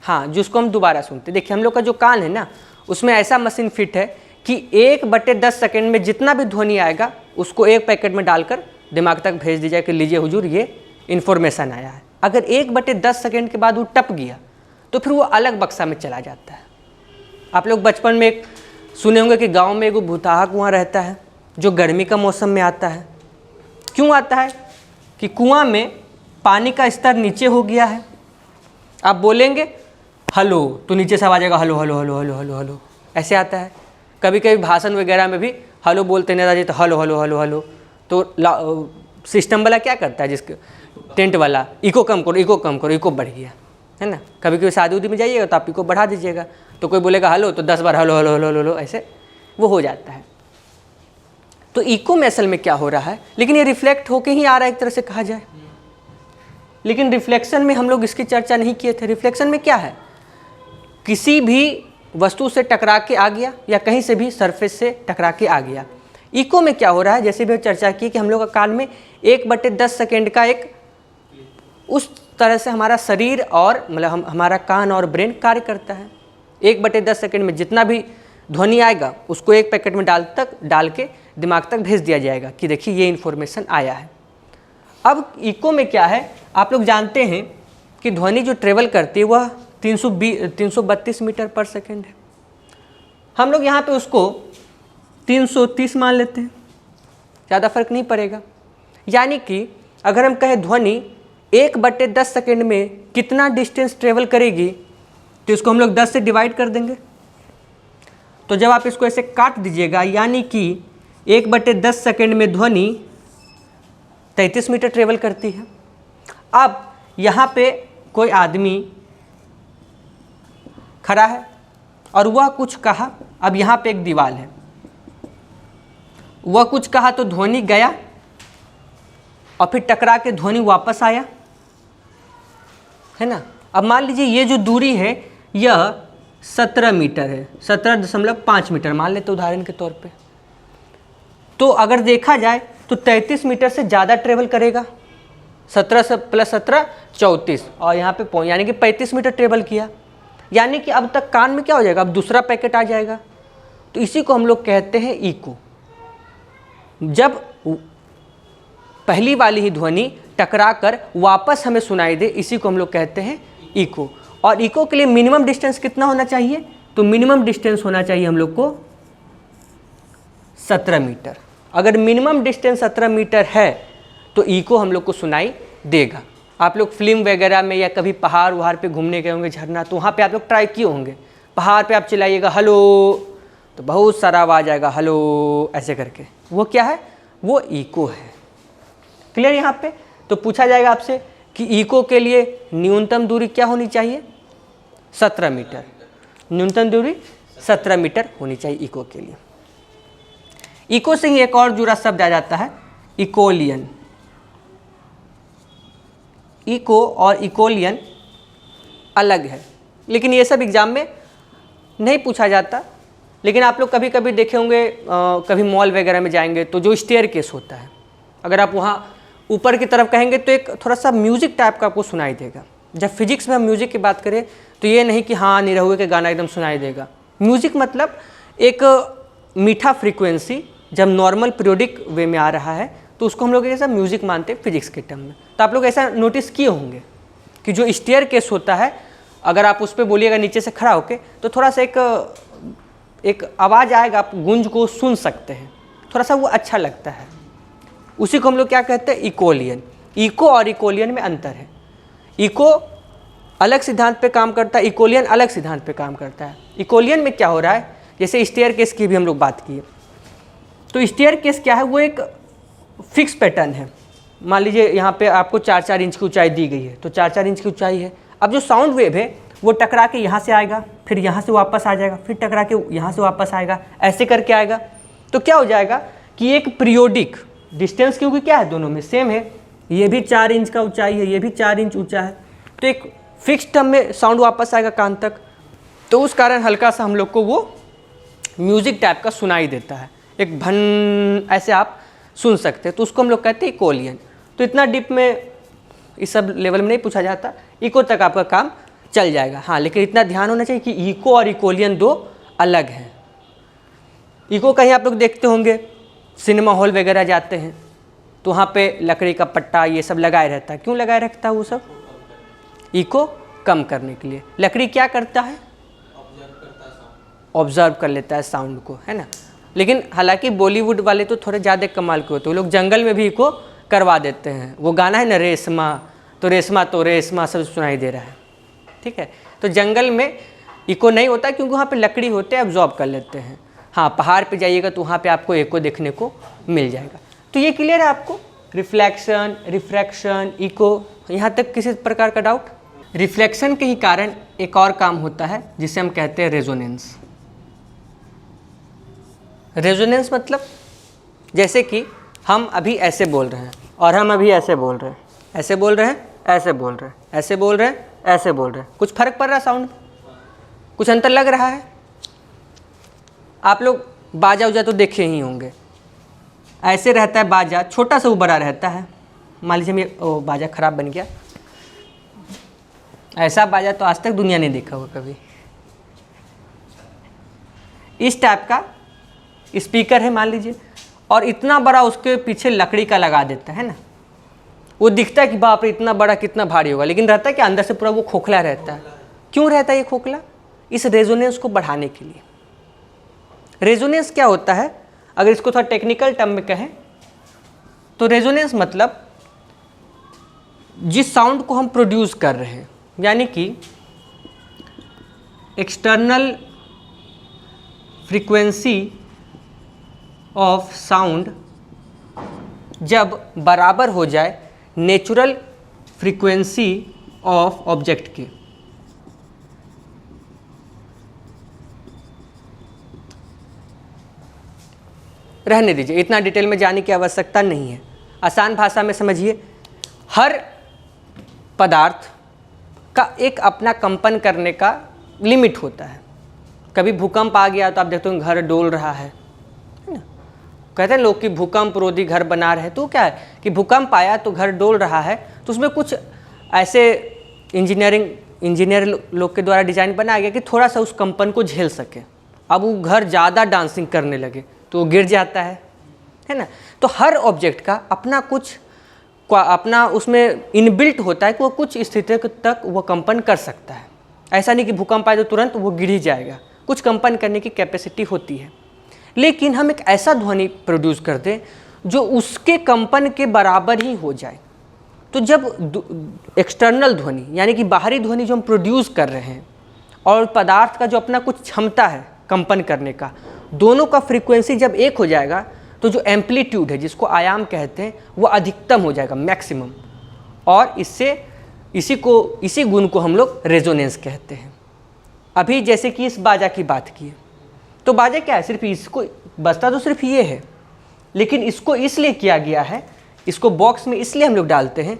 हाँ, जिसको हम दोबारा सुनते। देखिए हम लोग का जो कान है ना, उसमें ऐसा मशीन फिट है कि 1/10 सेकेंड में जितना भी ध्वनि आएगा उसको एक पैकेट में डालकर दिमाग तक भेज दीजिए कि लीजिए हुजूर ये इन्फॉर्मेशन आया है। अगर 1/10 सेकेंड के बाद वो टप गया तो फिर वो अलग बक्सा में चला जाता है। आप लोग बचपन में एक सुने होंगे कि गांव में एक भूताहा कुआं रहता है जो गर्मी का मौसम में आता है। क्यों आता है? कि कुआं में पानी का स्तर नीचे हो गया है। आप बोलेंगे हेलो तो नीचे से आवाज आएगा hello hello hello hello hello hello, ऐसे आता है। कभी कभी भाषण वगैरह में भी हेलो बोलते नेताजी तो हेलो हेलो हेलो हेलो, तो सिस्टम वाला क्या करता है, जिसके टेंट वाला, इको कम करो इको कम करो, इको बढ़ गया है ना। कभी कभी शादी उदी में जाइएगा तो आप इको बढ़ा दीजिएगा, तो कोई बोलेगा हेलो तो 10 बार हेलो हेलो हेलो हेलो, ऐसे वो हो जाता है। तो इको में असल में क्या हो रहा है, लेकिन ये रिफ्लेक्ट होके ही आ रहा है एक तरह से कहा जाए। लेकिन रिफ्लेक्शन में हम लोग इसकी चर्चा नहीं किए थे। रिफ्लेक्शन में क्या है, किसी भी वस्तु से टकरा के आ गया या कहीं से भी सरफेस से टकरा के आ गया। इको में क्या हो रहा है, जैसे भी चर्चा की कि हम लोग का कान में 1/10 सेकेंड का एक उस तरह से हमारा शरीर और मतलब हमारा कान और ब्रेन कार्य करता है। 1/10 सेकेंड में जितना भी ध्वनि आएगा उसको एक पैकेट में डाल के दिमाग तक भेज दिया जाएगा कि देखिए ये इन्फॉर्मेशन आया है। अब इको में क्या है, आप लोग जानते हैं कि ध्वनि जो ट्रेवल करती है वह 332 मीटर पर सेकेंड है। हम लोग यहाँ पे उसको 330 मान लेते हैं, ज़्यादा फर्क नहीं पड़ेगा। यानी कि अगर हम कहें ध्वनि 1/10 सेकेंड में कितना डिस्टेंस ट्रेवल करेगी तो इसको हम लोग 10 से डिवाइड कर देंगे। तो जब आप इसको ऐसे काट दीजिएगा, यानी कि 1/10 सेकेंड में ध्वनि 33 मीटर ट्रेवल करती है। अब यहाँ पे कोई आदमी खड़ा है और वह कुछ कहा। अब यहाँ पे एक दीवार है, वह कुछ कहा तो ध्वनि गया और फिर टकरा के ध्वनि वापस आया, है ना। अब मान लीजिए ये जो दूरी है यह 17 मीटर है, 17.5 मीटर मान लेते उदाहरण के तौर पे। तो अगर देखा जाए तो 33 मीटर से ज़्यादा ट्रेवल करेगा। 17 से प्लस 17 34 और यहाँ पे यानी कि 35 मीटर ट्रेवल किया। यानी कि अब तक कान में क्या हो जाएगा, अब दूसरा पैकेट आ जाएगा। तो इसी को हम लोग कहते हैं इको। जब पहली वाली ही ध्वनि टकरा कर वापस हमें सुनाई दे, इसी को हम लोग कहते हैं इको। और इको के लिए मिनिमम डिस्टेंस कितना होना चाहिए, तो मिनिमम डिस्टेंस होना चाहिए हम लोग को 17 मीटर। अगर मिनिमम डिस्टेंस 17 मीटर है तो इको हम लोग को सुनाई देगा। आप लोग फिल्म वगैरह में या कभी पहाड़ वहाड़ पे घूमने गए होंगे, झरना, तो वहाँ पे आप लोग ट्राई किए होंगे। पहाड़ पे आप चिल्लाइएगा हेलो तो बहुत सारा आवाज़ आएगा हेलो ऐसे करके, वो क्या है, वो इको है। क्लियर यहाँ पे। तो पूछा जाएगा आपसे कि इको के लिए न्यूनतम दूरी क्या होनी चाहिए, 17 मीटर। न्यूनतम दूरी 17 मीटर होनी चाहिए इको के लिए। इको से ही एक और जुड़ा शब्द आ जाता है इकोलियन। इको और इकोलियन अलग है, लेकिन ये सब एग्जाम में नहीं पूछा जाता। लेकिन आप लोग कभी कभी देखे होंगे, कभी मॉल वगैरह में जाएंगे तो जो स्टेयर केस होता है, अगर आप वहाँ ऊपर की तरफ कहेंगे तो एक थोड़ा सा म्यूजिक टाइप का आपको सुनाई देगा। जब फिजिक्स में हम म्यूजिक की बात करें तो ये नहीं कि हाँ निरहुए के गाना एकदम सुनाई देगा। म्यूजिक मतलब एक मीठा फ्रीक्वेंसी जब नॉर्मल पीरियोडिक वे में आ रहा है तो उसको हम लोग ऐसा म्यूजिक मानते हैं फिजिक्स के टर्म में। तो आप लोग ऐसा नोटिस किए होंगे कि जो स्टेयर केस होता है, अगर आप उस पर बोलिएगा नीचे से खड़ा होके तो थोड़ा सा एक आवाज़ आएगा, आप गूंज को सुन सकते हैं, थोड़ा सा वो अच्छा लगता है। उसी को हम लोग क्या कहते हैं, इकोलियन। इको और इकोलियन में अंतर है। इको अलग सिद्धांत पे काम करता है, इकोलियन अलग सिद्धांत पे काम करता है। इकोलियन में क्या हो रहा है, जैसे स्टेयर केस की भी हम लोग बात किए, तो स्टेयर केस क्या है, वो एक फिक्स पैटर्न है। मान लीजिए यहाँ पे आपको 4-4 इंच की ऊंचाई दी गई है, तो 4-4 इंच की ऊंचाई है। अब जो साउंड वेव है वो टकरा के यहाँ से आएगा, फिर यहाँ से वापस आ जाएगा, फिर टकरा के यहाँ से वापस आएगा, ऐसे करके आएगा। तो क्या हो जाएगा कि एक पीरियोडिक डिस्टेंस, क्योंकि क्या है दोनों में सेम है, ये भी 4 इंच का ऊंचाई है, ये भी 4 इंच ऊंचा है, तो एक फिक्स टर्म में साउंड वापस आएगा कान तक। तो उस कारण हल्का सा हम लोग को वो म्यूजिक टाइप का सुनाई देता है, एक भन ऐसे आप सुन सकते हैं। तो उसको हम लोग कहते हैं इकोलियन। तो इतना डीप में इस सब लेवल में नहीं पूछा जाता, इको तक आपका काम चल जाएगा। हाँ, लेकिन इतना ध्यान होना चाहिए कि इको और इकोलियन दो अलग हैं। इको कहीं आप लोग देखते होंगे, सिनेमा हॉल वगैरह जाते हैं तो वहाँ पे लकड़ी का पट्टा ये सब लगाए रहता है। क्यों लगाए रखता है वो सब? इको कम करने के लिए। लकड़ी क्या करता है? ऑब्जर्व कर लेता है साउंड को, है ना। लेकिन हालांकि बॉलीवुड वाले तो थोड़े ज़्यादा कमाल के होते हैं, वो लोग जंगल में भी इको करवा देते हैं। वो गाना है ना, रेशमा तो रेशमा सब सुनाई दे रहा है, ठीक है। तो जंगल में इको नहीं होता क्योंकि वहाँ पे लकड़ी होते हैं, एब्जॉर्ब कर लेते हैं। हाँ, पहाड़ पे जाइएगा तो वहाँ पे आपको इको देखने को मिल जाएगा। तो ये क्लियर है आपको? रिफ्लेक्शन, रिफ्रैक्शन, इको, यहाँ तक किसी प्रकार का डाउट? रिफ्लेक्शन के ही कारण एक और काम होता है जिसे हम कहते हैं रेजोनेंस। रेजोनेंस मतलब जैसे कि हम अभी ऐसे बोल रहे हैं और हम अभी ऐसे बोल रहे हैं, ऐसे बोल रहे हैं, ऐसे बोल रहे हैं, ऐसे बोल रहे हैं, ऐसे बोल रहे हैं। कुछ फर्क पड़ रहा है साउंड में? कुछ अंतर लग रहा है? आप लोग बाजा उजा तो देखे ही होंगे, ऐसे रहता है बाजा, छोटा सा वो बड़ा रहता है। मान लीजिए ये बाजा खराब बन गया, ऐसा बाजा तो आज तक दुनिया ने देखा होगा कभी। इस टाइप का स्पीकर है मान लीजिए, और इतना बड़ा उसके पीछे लकड़ी का लगा देता है ना, वो दिखता है कि बाप रे इतना बड़ा कितना भारी होगा, लेकिन रहता है कि अंदर से पूरा वो खोखला रहता है। क्यों रहता है ये खोखला? इस रेजोनेंस को बढ़ाने के लिए। रेजोनेंस क्या होता है? अगर इसको थोड़ा टेक्निकल टर्म में कहें तो रेजोनेंस मतलब जिस साउंड को हम प्रोड्यूस कर रहे हैं, यानी कि एक्सटर्नल फ्रीक्वेंसी ऑफ साउंड जब बराबर हो जाए नेचुरल फ्रीक्वेंसी ऑफ ऑब्जेक्ट के। रहने दीजिए, इतना डिटेल में जाने की आवश्यकता नहीं है। आसान भाषा में समझिए, हर पदार्थ का एक अपना कंपन करने का लिमिट होता है। कभी भूकंप आ गया तो आप देखते हो घर डोल रहा है ना। कहते हैं लोग कि भूकंप रोधी घर बना रहे हैं, तो क्या है कि भूकंप आया तो घर डोल रहा है, तो उसमें कुछ ऐसे इंजीनियर लोग के द्वारा डिजाइन बनाया गया कि थोड़ा सा उस कंपन को झेल सके। अब वो घर ज़्यादा डांसिंग करने लगे तो वो गिर जाता है ना। तो हर ऑब्जेक्ट का अपना कुछ अपना उसमें इनबिल्ट होता है कि वो कुछ स्थिति तक वो कंपन कर सकता है। ऐसा नहीं कि भूकंप आए तो तुरंत वो गिर ही जाएगा, कुछ कंपन करने की कैपेसिटी होती है। लेकिन हम एक ऐसा ध्वनि प्रोड्यूस कर दें जो उसके कंपन के बराबर ही हो जाए। तो जब एक्सटर्नल ध्वनि यानी कि बाहरी ध्वनि जो हम प्रोड्यूस कर रहे हैं और पदार्थ का जो अपना कुछ क्षमता है कंपन करने का, दोनों का फ्रीक्वेंसी जब एक हो जाएगा तो जो एम्पलीट्यूड है जिसको आयाम कहते हैं वो अधिकतम हो जाएगा, मैक्सिमम। और इसी गुण को हम लोग रेजोनेंस कहते हैं। अभी जैसे कि इस बाजा की बात की, तो बाजा क्या है? सिर्फ इसको बजता तो सिर्फ ये है, लेकिन इसको इसलिए किया गया है, इसको बॉक्स में इसलिए हम लोग डालते हैं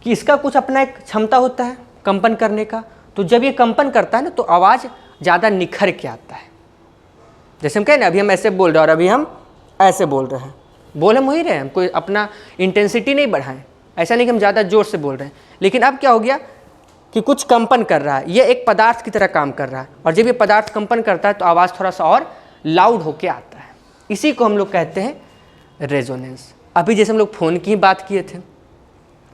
कि इसका कुछ अपना एक क्षमता होता है कंपन करने का। तो जब ये कंपन करता है ना तो आवाज़ ज़्यादा निखर के आता है। जैसे हम कहें ना, अभी हम ऐसे बोल रहे हैं और अभी हम ऐसे बोल रहे हैं, बोल हम हो ही रहे हैं, हम कोई अपना इंटेंसिटी नहीं बढ़ाएं। ऐसा नहीं कि हम ज़्यादा जोर से बोल रहे हैं, लेकिन अब क्या हो गया कि कुछ कंपन कर रहा है, ये एक पदार्थ की तरह काम कर रहा है, और जब ये पदार्थ कंपन करता है तो आवाज़ थोड़ा सा और लाउड होके आता है। इसी को हम लोग कहते हैं रेजोनेंस। अभी जैसे हम लोग फ़ोन की बात किए थे,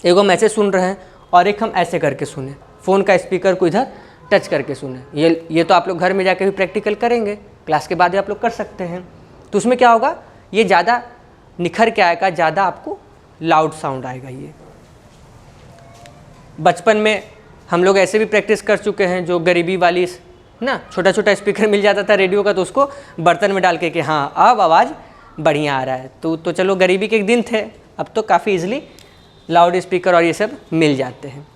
एक हम ऐसे सुन रहे हैं और एक हम ऐसे करके सुने, फ़ोन का स्पीकर को इधर टच करके सुने। ये तो आप लोग घर में जाकर भी प्रैक्टिकल करेंगे, क्लास के बाद भी आप लोग कर सकते हैं। तो उसमें क्या होगा, ये ज़्यादा निखर के आएगा, ज़्यादा आपको लाउड साउंड आएगा। ये बचपन में हम लोग ऐसे भी प्रैक्टिस कर चुके हैं, जो गरीबी वाली ना छोटा छोटा स्पीकर मिल जाता था रेडियो का, तो उसको बर्तन में डाल के हाँ अब आवाज़ बढ़िया आ रहा है। तो चलो गरीबी के एक दिन थे, अब तो काफ़ी इजीली लाउड स्पीकर और ये सब मिल जाते हैं।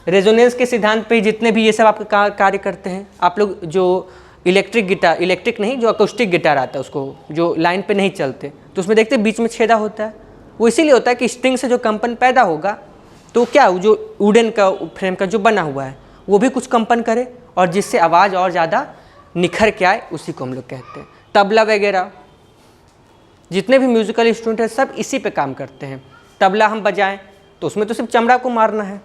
रेजोनेंस के सिद्धांत पे जितने भी ये सब आप कार्य करते हैं, आप लोग जो इलेक्ट्रिक नहीं, जो अकोस्टिक गिटार आता है, उसको जो लाइन पे नहीं चलते, तो उसमें देखते बीच में छेदा होता है। वो इसीलिए होता है कि स्ट्रिंग से जो कंपन पैदा होगा तो क्या जो वुडन का फ्रेम का जो बना हुआ है वो भी कुछ कंपन करे और जिससे आवाज़ और ज़्यादा निखर के आए, उसी को हम लोग कहते हैं। तबला वगैरह जितने भी म्यूज़िकल इंस्ट्रूमेंट है सब इसी पे काम करते हैं। तबला हम बजाएं तो उसमें तो सिर्फ चमड़ा को मारना है,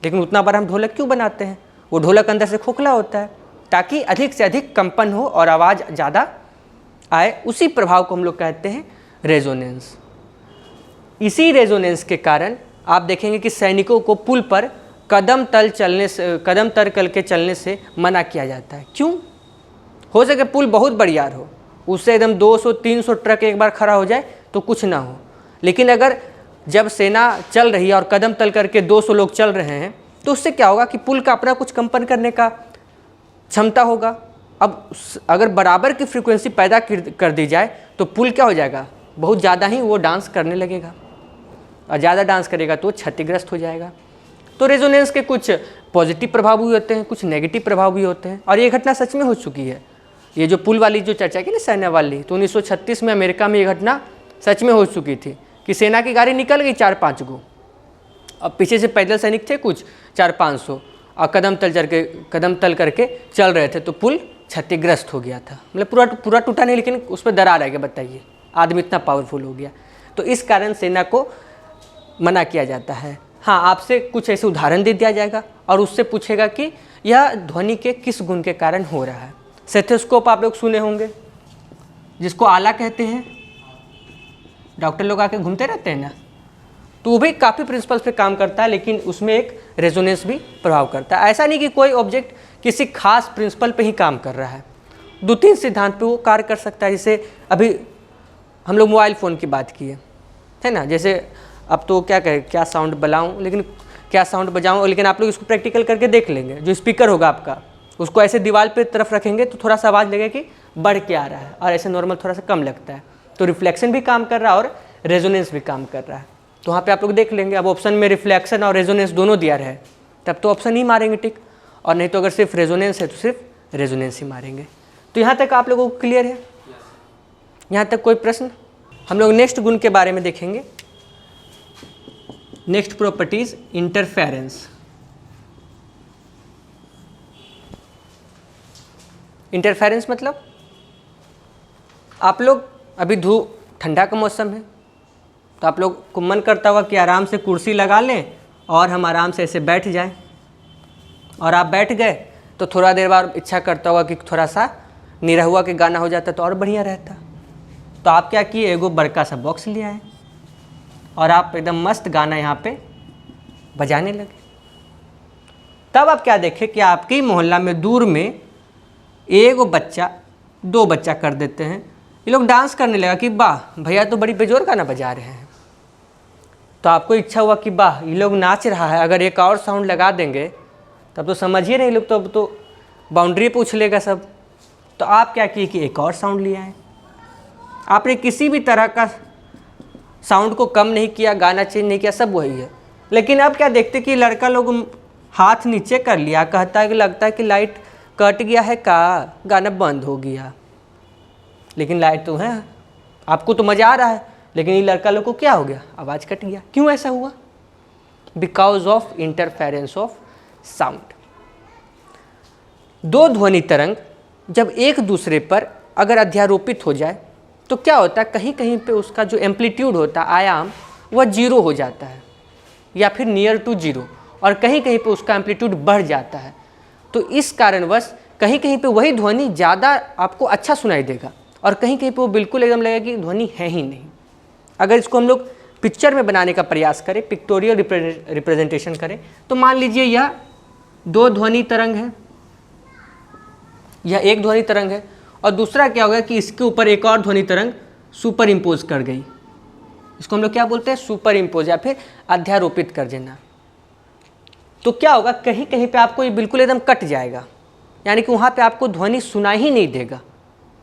लेकिन उतना बड़ा हम ढोलक क्यों बनाते हैं? वो ढोलक अंदर से खोखला होता है ताकि अधिक से अधिक कंपन हो और आवाज़ ज़्यादा आए। उसी प्रभाव को हम लोग कहते हैं रेजोनेंस। इसी रेजोनेंस के कारण आप देखेंगे कि सैनिकों को पुल पर कदम तल करके चलने से मना किया जाता है। क्यों? हो सके पुल बहुत बढ़िया हो, उससे एकदम 200-300 ट्रक एक बार खड़ा हो जाए तो कुछ ना हो, लेकिन अगर जब सेना चल रही है और कदम तल करके 200 लोग चल रहे हैं तो उससे क्या होगा कि पुल का अपना कुछ कंपन करने का क्षमता होगा। अब अगर बराबर की फ्रीक्वेंसी पैदा कर दी जाए तो पुल क्या हो जाएगा, बहुत ज़्यादा ही वो डांस करने लगेगा और ज़्यादा डांस करेगा तो क्षतिग्रस्त हो जाएगा। तो रेजोनेंस के कुछ पॉजिटिव प्रभाव भी होते हैं, कुछ नेगेटिव प्रभाव भी होते हैं, और ये घटना सच में हो चुकी है। ये जो पुल वाली जो चर्चा की ना सैन्य वाली, तो 1936 में अमेरिका में ये घटना सच में हो चुकी थी कि सेना की गाड़ी निकल गई 4-5 गो, अब पीछे से पैदल सैनिक थे कुछ 400-500 और कदम तल करके चल रहे थे, तो पुल क्षतिग्रस्त हो गया था। मतलब पूरा टूटा नहीं, लेकिन उस पर दरार आ गया। बताइए, आदमी इतना पावरफुल हो गया। तो इस कारण सेना को मना किया जाता है। हाँ, आपसे कुछ ऐसे उदाहरण दे दिया जाएगा और उससे पूछेगा कि यह ध्वनि के किस गुण के कारण हो रहा है। स्टेथोस्कोप आप लोग सुने होंगे, जिसको आला कहते हैं, डॉक्टर लोग आके घूमते रहते हैं ना, तो वो भी काफ़ी प्रिंसिपल्स पे काम करता है, लेकिन उसमें एक रेजोनेंस भी प्रभाव करता है। ऐसा नहीं कि कोई ऑब्जेक्ट किसी खास प्रिंसिपल पे ही काम कर रहा है, 2-3 सिद्धांत पे वो कार्य कर सकता है। जैसे अभी हम लोग मोबाइल फ़ोन की बात किए है ना, जैसे अब तो क्या साउंड बजाऊँ, लेकिन आप लोग इसको प्रैक्टिकल करके देख लेंगे। जो स्पीकर होगा आपका, उसको ऐसे दीवार पे तरफ रखेंगे तो थोड़ा सा आवाज़ लगेगा कि बढ़ के आ रहा है, और ऐसे नॉर्मल थोड़ा सा कम लगता है। तो रिफ्लेक्शन भी काम कर रहा है और रेजोनेंस भी काम कर रहा है। तो वहाँ पे आप लोग देख लेंगे। अब ऑप्शन में रिफ्लेक्शन और रेजोनेंस दोनों दिया रहे, तब तो ऑप्शन ही मारेंगे टिक, और नहीं तो अगर सिर्फ रेजोनेंस है तो सिर्फ रेजोनेंस ही मारेंगे। तो यहाँ तक आप लोगों को क्लियर है? यहाँ तक कोई प्रश्न? हम लोग नेक्स्ट गुण के बारे में देखेंगे। Next properties, interference. इंटरफेरेंस मतलब आप लोग अभी ठंडा का मौसम है, तो आप लोग को मन करता होगा कि आराम से कुर्सी लगा लें और हम आराम से ऐसे बैठ जाएं, और आप बैठ गए तो थोड़ा देर बाद इच्छा करता होगा कि थोड़ा सा निरहुआ के गाना हो जाता तो और बढ़िया रहता। तो आप क्या किए, एगो बड़का सा बॉक्स ले आए और आप एकदम मस्त गाना यहाँ पे बजाने लगे। तब आप क्या देखें कि आपके मोहल्ला में दूर में एगो बच्चा, 2 बच्चा कर देते हैं, ये लोग डांस करने लगा कि वाह भैया तो बड़ी बेजोर गाना बजा रहे हैं। तो आपको इच्छा हुआ कि वाह ये लोग नाच रहा है, अगर एक और साउंड लगा देंगे तब तो समझिए नहीं लोग, तो अब तो बाउंड्री पे उछलेगा सब। तो आप क्या किए कि एक और साउंड ले आए। आपने किसी भी तरह का साउंड को कम नहीं किया, गाना चेंज नहीं किया, सब वही है। लेकिन अब क्या देखते कि लड़का लोग हाथ नीचे कर लिया, कहता है कि लगता है कि लाइट कट गया है का, गाना बंद हो गया। लेकिन लाइट तो है, आपको तो मज़ा आ रहा है, लेकिन ये लड़का लोग को क्या हो गया, आवाज़ कट गया। क्यों ऐसा हुआ? Because of interference of sound. 2 ध्वनि तरंग जब एक दूसरे पर अगर अध्यारोपित हो जाए तो क्या होता है, कहीं कहीं पे उसका जो एम्पलीट्यूड होता है, आयाम, वह 0 हो जाता है या फिर नियर टू 0, और कहीं कहीं पे उसका एम्पलीट्यूड बढ़ जाता है। तो इस कारणवश कहीं कहीं पे वही ध्वनि ज़्यादा आपको अच्छा सुनाई देगा, और कहीं कहीं पे वो बिल्कुल एकदम लगेगा कि ध्वनि है ही नहीं। अगर इसको हम लोग पिक्चर में बनाने का प्रयास करें, पिक्टोरियल रिप्रेजेंटेशन करें, तो मान लीजिए यह 2 ध्वनि तरंग है, यह एक ध्वनि तरंग है, और दूसरा क्या होगा कि इसके ऊपर एक और ध्वनि तरंग सुपर इम्पोज कर गई। इसको हम लोग क्या बोलते हैं, सुपर इम्पोज या फिर अध्यारोपित कर देना। तो क्या होगा, कहीं कहीं पे आपको ये बिल्कुल एकदम कट जाएगा, यानी कि वहाँ पे आपको ध्वनि सुनाई ही नहीं देगा।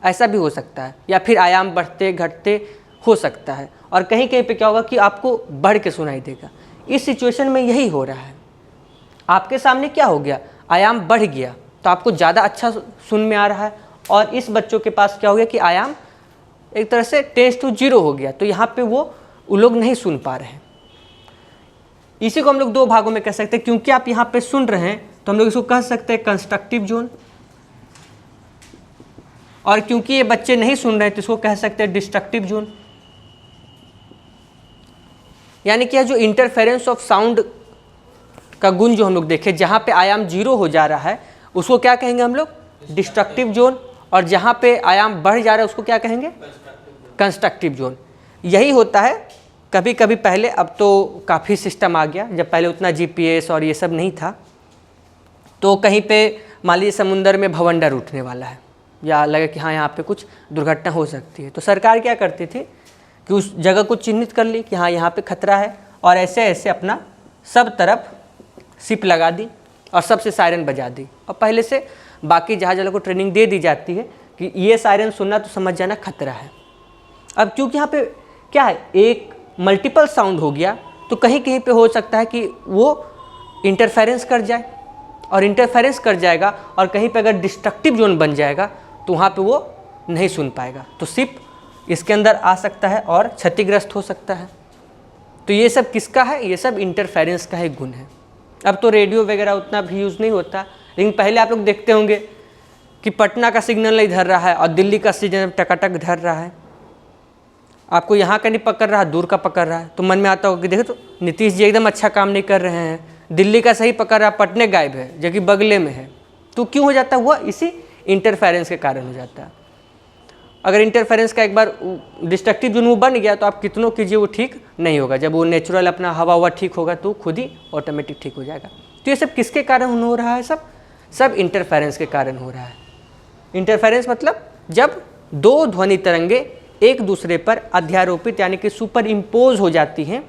ऐसा भी हो सकता है, या फिर आयाम बढ़ते घटते हो सकता है, और कहीं कहीं पे क्या होगा कि आपको बढ़ के सुनाई देगा। इस सिचुएशन में यही हो रहा है। आपके सामने क्या हो गया, आयाम बढ़ गया तो आपको ज़्यादा अच्छा सुन में आ रहा है, और इस बच्चों के पास क्या हो गया कि आयाम एक तरह से 10:0 हो गया, तो यहाँ पे वो लोग नहीं सुन पा रहे हैं। इसी को हम लोग 2 भागों में कह सकते हैं। क्योंकि आप यहाँ पे सुन रहे हैं तो हम लोग इसको कह सकते हैं कंस्ट्रक्टिव जोन, और क्योंकि ये बच्चे नहीं सुन रहे हैं तो इसको कह सकते हैं डिस्ट्रक्टिव जोन। यानी कि यह जो इंटरफेरेंस ऑफ साउंड का गुण जो हम लोग देखे, जहाँ पे आयाम 0 हो जा रहा है उसको क्या कहेंगे हम लोग? Destructive zone. और जहाँ पे आयाम बढ़ जा रहा है उसको क्या कहेंगे? Constructive zone. यही होता है कभी कभी पहले, अब तो काफ़ी सिस्टम आ गया, जब पहले उतना GPS और ये सब नहीं था, तो कहीं पे मान लीजिए समुंदर में भवंडर उठने वाला है या लगे कि हाँ यहाँ पे कुछ दुर्घटना हो सकती है, तो सरकार क्या करती थी कि उस जगह को चिन्हित कर ली कि हाँ यहाँ पे खतरा है, और ऐसे ऐसे अपना सब तरफ सिप लगा दी और सबसे सायरन बजा दी, और पहले से बाकी जहाज वालों को ट्रेनिंग दे दी जाती है कि ये सायरन सुनना तो समझ जाना खतरा है। अब क्योंकि यहाँ पे क्या है, एक मल्टीपल साउंड हो गया, तो कहीं कहीं पे हो सकता है कि वो इंटरफेरेंस कर जाए, और इंटरफेरेंस कर जाएगा और कहीं पे अगर डिस्ट्रक्टिव जोन बन जाएगा तो वहाँ पे वो नहीं सुन पाएगा, तो सिप इसके अंदर आ सकता है और क्षतिग्रस्त हो सकता है। तो ये सब किसका है? ये सब इंटरफेरेंस का ही गुण है। अब तो रेडियो वगैरह उतना भी यूज़ नहीं होता, लेकिन पहले आप लोग देखते होंगे कि पटना का सिग्नल नहीं धर रहा है और दिल्ली का सिग्नल टकाटक धर रहा है, आपको यहाँ का नहीं पकड़ रहा, दूर का पकड़ रहा है, तो मन में आता होगा कि देखो तो नीतीश जी एकदम अच्छा काम नहीं कर रहे हैं, दिल्ली का सही पकड़ रहा, पटने गायब है जो कि बगले में है। तो क्यों हो जाता है? वह इसी इंटरफेरेंस के कारण हो जाता है। अगर इंटरफेरेंस का एक बार डिस्ट्रक्टिव जोन वो बन गया तो आप कितनों कीजिए वो ठीक नहीं होगा। जब वो नेचुरल अपना हवा ठीक होगा तो खुद ही ऑटोमेटिक ठीक हो जाएगा। तो ये सब किसके कारण हो रहा है? सब इंटरफेरेंस के कारण हो रहा है। इंटरफेरेंस मतलब जब दो ध्वनि तरंगे एक दूसरे पर अध्यारोपित यानी कि सुपर इम्पोज हो जाती हैं,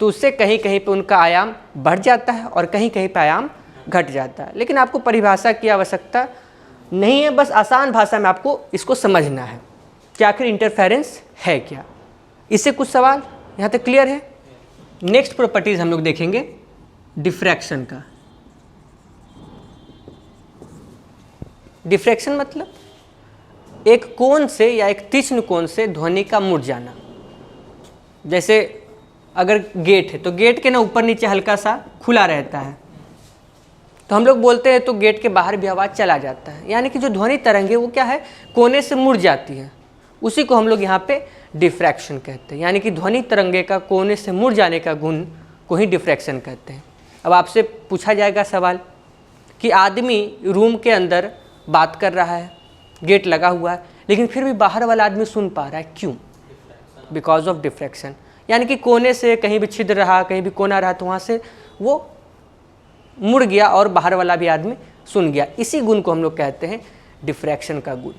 तो उससे कहीं कहीं पे उनका आयाम बढ़ जाता है और कहीं कहीं पे आयाम घट जाता है। लेकिन आपको परिभाषा की आवश्यकता नहीं है, बस आसान भाषा में आपको इसको समझना है कि आखिर इंटरफेरेंस है क्या। इससे कुछ सवाल यहाँ तक क्लियर है? नेक्स्ट प्रॉपर्टीज हम लोग देखेंगे डिफ्रैक्शन का। डिफ्रैक्शन मतलब एक कोण से या एक तीक्ष्ण कोण से ध्वनि का मुड़ जाना। जैसे अगर गेट है तो गेट के ना ऊपर नीचे हल्का सा खुला रहता है, तो हम लोग बोलते हैं तो गेट के बाहर भी आवाज़ चला जाता है, यानी कि जो ध्वनि तरंग है वो क्या है, कोने से मुड़ जाती है। उसी को हम लोग यहाँ पे डिफ्रैक्शन कहते हैं, यानी कि ध्वनि तरंगे का कोने से मुड़ जाने का गुण को ही डिफ्रैक्शन कहते हैं। अब आपसे पूछा जाएगा सवाल कि आदमी रूम के अंदर बात कर रहा है, गेट लगा हुआ है, लेकिन फिर भी बाहर वाला आदमी सुन पा रहा है, क्यों? बिकॉज ऑफ डिफ्रैक्शन, यानी कि कोने से कहीं भी छिद्र रहा, कहीं भी कोना रहा, तो वहाँ से वो मुड़ गया और बाहर वाला भी आदमी सुन गया। इसी गुण को हम लोग कहते हैं डिफ्रैक्शन का गुण।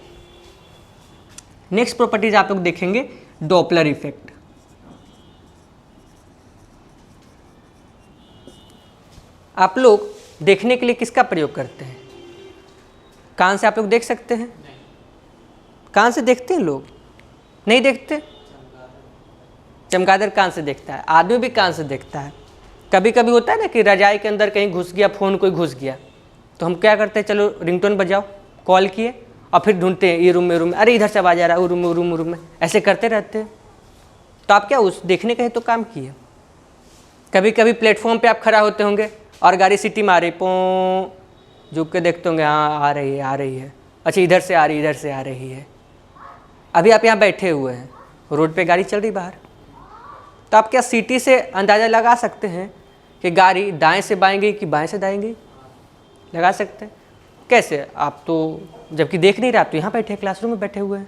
नेक्स्ट प्रॉपर्टीज आप लोग देखेंगे डॉपलर इफेक्ट। आप लोग देखने के लिए किसका प्रयोग करते हैं? कान से आप लोग देख सकते हैं? कान से देखते हैं लोग? नहीं देखते? चमगादड़ कान से देखता है, आदमी भी कान से देखता है। कभी कभी होता है ना कि रजाई के अंदर कहीं घुस गया, फ़ोन कोई घुस गया, तो हम क्या करते हैं, चलो रिंगटोन बजाओ, कॉल किए और फिर ढूंढते हैं ये रूम में, अरे इधर से आवाज़ आ रहा है, रूम में, ऐसे करते रहते हैं। तो आप क्या उस देखने का ही तो काम किए। कभी कभी प्लेटफॉर्म पे आप खड़ा होते होंगे और गाड़ी सीटी मारे, पो झुक के देखते होंगे, हाँ आ रही है, अच्छा इधर से आ रही है। अभी आप यहाँ बैठे हुए हैं, रोड पे गाड़ी चल रही बाहर, तो आप क्या सीटी से अंदाज़ा लगा सकते हैं कि गाड़ी दाएं से बाएं गई कि बाएं से दाएं गई? लगा सकते हैं। कैसे? आप तो जबकि देख नहीं रहे, आप तो यहाँ बैठे क्लासरूम में बैठे हुए हैं।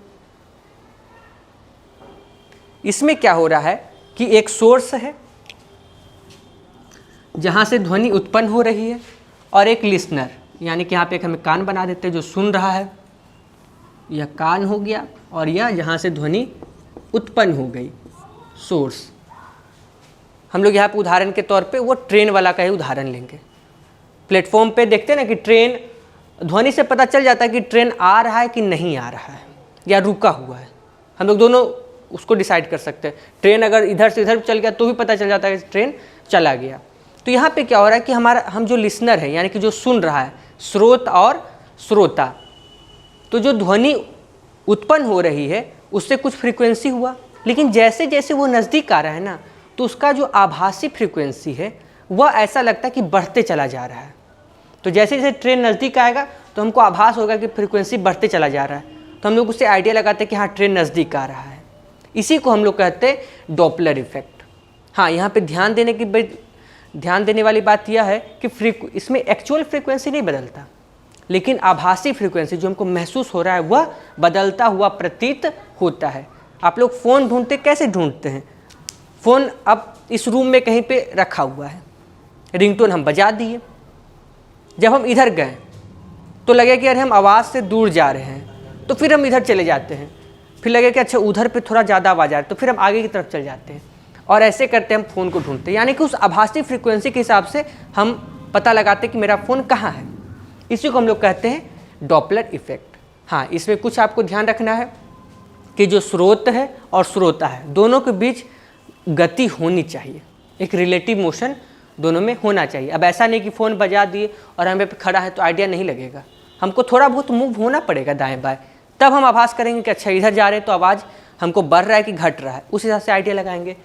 इसमें क्या हो रहा है कि एक सोर्स है जहाँ से ध्वनि उत्पन्न हो रही है, और एक लिसनर, यानी कि यहाँ पे एक हमें कान बना देते हैं जो सुन रहा है, यह कान हो गया, और यह जहाँ से ध्वनि उत्पन्न हो गई सोर्स। हम लोग यहाँ पे उदाहरण के तौर पे वो ट्रेन वाला का ही उदाहरण लेंगे। प्लेटफॉर्म पे देखते हैं ना कि ट्रेन, ध्वनि से पता चल जाता है कि ट्रेन आ रहा है कि नहीं आ रहा है या रुका हुआ है। हम लोग दोनों उसको डिसाइड कर सकते हैं। ट्रेन अगर इधर से इधर चल गया तो भी पता चल जाता है कि ट्रेन चला गया। तो यहाँ पे क्या हो रहा है कि हम जो लिसनर है, यानी कि जो सुन रहा है, स्रोत और श्रोता, तो जो ध्वनि उत्पन्न हो रही है उससे कुछ फ्रीक्वेंसी हुआ, लेकिन जैसे जैसे वो नज़दीक आ रहा है ना, तो उसका जो आभासी फ्रीक्वेंसी है वह ऐसा लगता है कि बढ़ते चला जा रहा है। तो जैसे जैसे ट्रेन नज़दीक आएगा तो हमको आभास होगा कि फ्रीक्वेंसी बढ़ते चला जा रहा है, तो हम लोग उससे आइडिया लगाते हैं कि हाँ ट्रेन नज़दीक आ रहा है। इसी को हम लोग कहते हैं डॉपलर इफेक्ट। हाँ, यहाँ पे ध्यान देने की ध्यान देने वाली बात यह है कि इसमें एक्चुअल फ्रीक्वेंसी नहीं बदलता, लेकिन आभासी फ्रीक्वेंसी जो हमको महसूस हो रहा है वह बदलता हुआ प्रतीत होता है। आप लोग फ़ोन ढूंढते कैसे ढूंढते हैं? फ़ोन अब इस रूम में कहीं पे रखा हुआ है, रिंगटोन हम बजा दिए, जब हम इधर गए तो लगे कि अरे हम आवाज़ से दूर जा रहे हैं, तो फिर हम इधर चले जाते हैं, फिर लगे कि अच्छा उधर पे थोड़ा ज़्यादा आवाज़ आ रही है, तो फिर हम आगे की तरफ चले जाते हैं, और ऐसे करते हम फ़ोन को ढूंढते हैं। यानी कि उस आभासी फ्रीक्वेंसी के हिसाब से हम पता लगाते कि मेरा फ़ोन कहाँ है। इसी को हम लोग कहते हैं डॉपलर इफेक्ट। हाँ, इसमें कुछ आपको ध्यान रखना है कि जो स्रोत है और श्रोता है दोनों के बीच गति होनी चाहिए, एक रिलेटिव मोशन दोनों में होना चाहिए। अब ऐसा नहीं कि फ़ोन बजा दिए और हमें पे खड़ा है तो आइडिया नहीं लगेगा, हमको थोड़ा बहुत मूव होना पड़ेगा दाएं बाएं, तब हम आभास करेंगे कि अच्छा इधर जा रहे हैं तो आवाज़ हमको बढ़ रहा है कि घट रहा है, उस हिसाब से आइडिया लगाएंगे।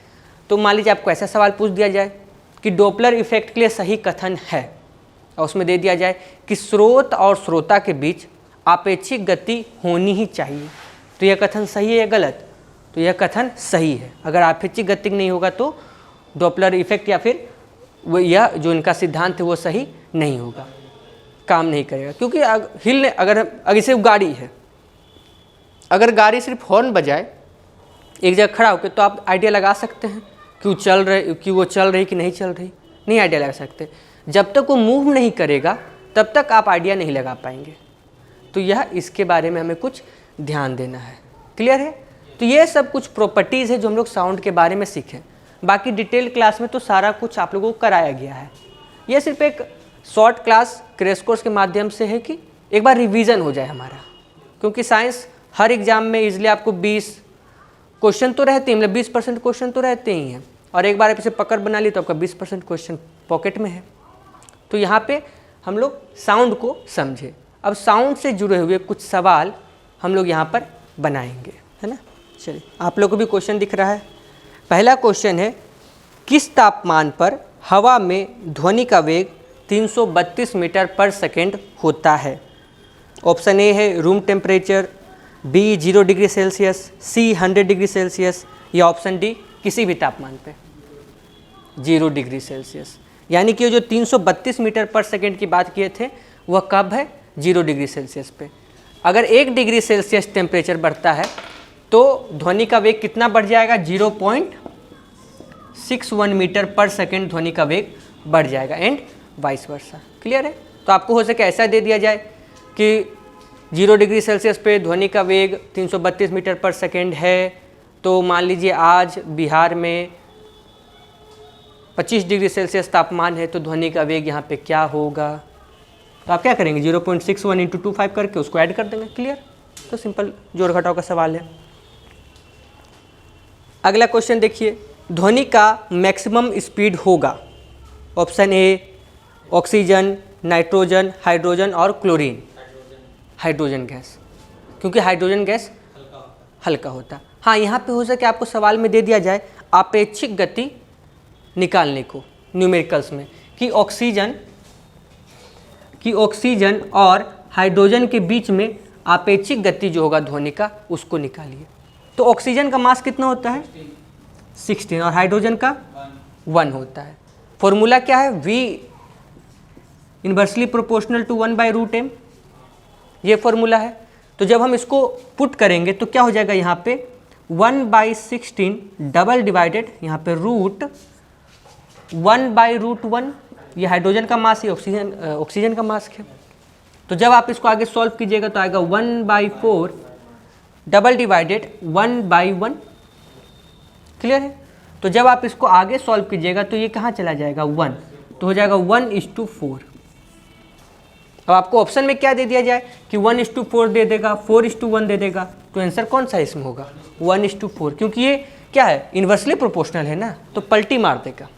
तो मान लीजिए आपको ऐसा सवाल पूछ दिया जाए कि डॉपलर इफेक्ट के लिए सही कथन है, और उसमें दे दिया जाए कि स्रोत और श्रोता के बीच आपेक्षिक गति होनी ही चाहिए, तो यह कथन सही है या गलत? तो यह कथन सही है। अगर आपेक्षिक गति नहीं होगा तो डॉपलर इफेक्ट या फिर वो यह जो इनका सिद्धांत है वो सही नहीं होगा, काम नहीं करेगा। क्योंकि अगर जैसे गाड़ी है, अगर गाड़ी सिर्फ हॉर्न बजाए एक जगह खड़ा होकर तो आप आइडिया लगा सकते हैं कि वो चल रही कि नहीं चल रही, नहीं आइडिया लगा सकते। जब तक वो मूव नहीं करेगा तब तक आप आइडिया नहीं लगा पाएंगे। तो यह इसके बारे में हमें कुछ ध्यान देना है। क्लियर है? तो ये सब कुछ प्रॉपर्टीज़ है जो हम लोग साउंड के बारे में सीखें। बाकी डिटेल क्लास में तो सारा कुछ आप लोगों को कराया गया है। ये सिर्फ एक शॉर्ट क्लास क्रैश कोर्स के माध्यम से है कि एक बार रिवीजन हो जाए हमारा, क्योंकि साइंस हर एग्जाम में इजली आपको 20 क्वेश्चन तो रहते हैं, मतलब 20% क्वेश्चन तो रहते ही हैं, और एक बार इसे पकड़ बना ली तो आपका 20% क्वेश्चन पॉकेट में है। तो यहाँ पे हम लोग साउंड को समझे। अब साउंड से जुड़े हुए कुछ सवाल हम लोग यहाँ पर बनाएंगे, है ना। चलिए, आप लोग को भी क्वेश्चन दिख रहा है। पहला क्वेश्चन है, किस तापमान पर हवा में ध्वनि का वेग 332 मीटर पर सेकेंड होता है? ऑप्शन ए है room temperature, b 0 degree celsius, c 100 degree celsius, या ऑप्शन डी किसी भी तापमान पे 0 डिग्री सेल्सियस। यानी कि जो 332 मीटर पर सेकेंड की बात किए थे वह कब है? 0 डिग्री सेल्सियस पे। अगर 1 डिग्री सेल्सियस टेम्परेचर बढ़ता है तो ध्वनि का वेग कितना बढ़ जाएगा? 0.61 मीटर पर सेकेंड ध्वनि का वेग बढ़ जाएगा, एंड वाइस वर्सा। क्लियर है? तो आपको हो सके ऐसा दे दिया जाए कि 0 डिग्री सेल्सियस पे ध्वनि का वेग 332 मीटर पर सेकेंड है, तो मान लीजिए आज बिहार में 25 डिग्री सेल्सियस तापमान है, तो ध्वनि का वेग यहाँ पे क्या होगा? तो आप क्या करेंगे? 0.61 × 25 करके उसको ऐड कर देंगे। क्लियर? तो सिंपल जोड़ घटाव का सवाल है। अगला क्वेश्चन देखिए, ध्वनि का मैक्सिमम स्पीड होगा। Option A oxygen, nitrogen, hydrogen और क्लोरीन। हाइड्रोजन गैस, क्योंकि हाइड्रोजन गैस हल्का होता। हाँ, यहाँ पे हो सके आपको सवाल में दे दिया जाए आपेक्षिक गति निकालने को न्यूमेरिकल्स में, कि ऑक्सीजन और हाइड्रोजन के बीच में आपेक्षिक गति जो होगा ध्वनि का उसको निकालिए। तो ऑक्सीजन का मास कितना होता है? 16, और हाइड्रोजन का 1 होता है। फॉर्मूला क्या है? V inversely proportional to 1/√m, ये फॉर्मूला है। तो जब हम इसको पुट करेंगे तो क्या हो जाएगा? यहाँ पे 1/16 डबल डिवाइडेड यहाँ पे √1/√1, ये हाइड्रोजन का मास है, ऑक्सीजन का मास है। तो जब आप इसको आगे सॉल्व कीजिएगा तो आएगा 1/4 डबल डिवाइडेड 1/1। क्लियर है? तो जब आप इसको आगे सॉल्व कीजिएगा तो ये कहाँ चला जाएगा? 1, तो हो जाएगा 1:4। अब आपको ऑप्शन में क्या दे दिया जाए कि 1:4 दे देगा, 4:1 दे देगा, तो आंसर कौन सा इसमें होगा? 1:4, क्योंकि ये क्या है? इन्वर्सली प्रोपोर्शनल है ना, तो पलटी मार देगा।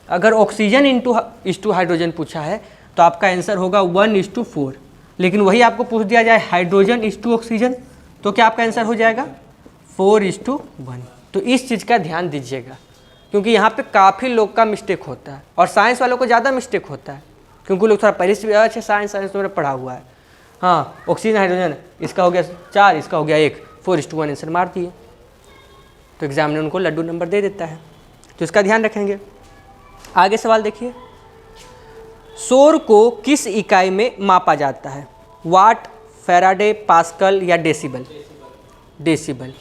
अगर ऑक्सीजन इनटू हाइड्रोजन पूछा है तो आपका आंसर होगा 1:4, लेकिन वही आपको पूछ दिया जाए हाइड्रोजन इनटू ऑक्सीजन तो क्या आपका आंसर हो जाएगा? 4:1। तो इस चीज़ का ध्यान दीजिएगा, क्योंकि यहाँ पे काफ़ी लोग का मिस्टेक होता है, और साइंस वालों को ज़्यादा मिस्टेक होता है, क्योंकि लोग थोड़ा पहले से अच्छा साइंस तो मेरा पढ़ा हुआ है। हाँ, ऑक्सीजन हाइड्रोजन इसका हो गया 4, इसका हो गया 1, 4:1 आंसर मार दिए, तो एग्जामिनर उनको लड्डू नंबर दे देता है। तो इसका ध्यान रखेंगे। आगे सवाल देखिए, शोर को किस इकाई में मापा जाता है? वाट, फैराडे, पास्कल या डेसिबल? डेसिबल।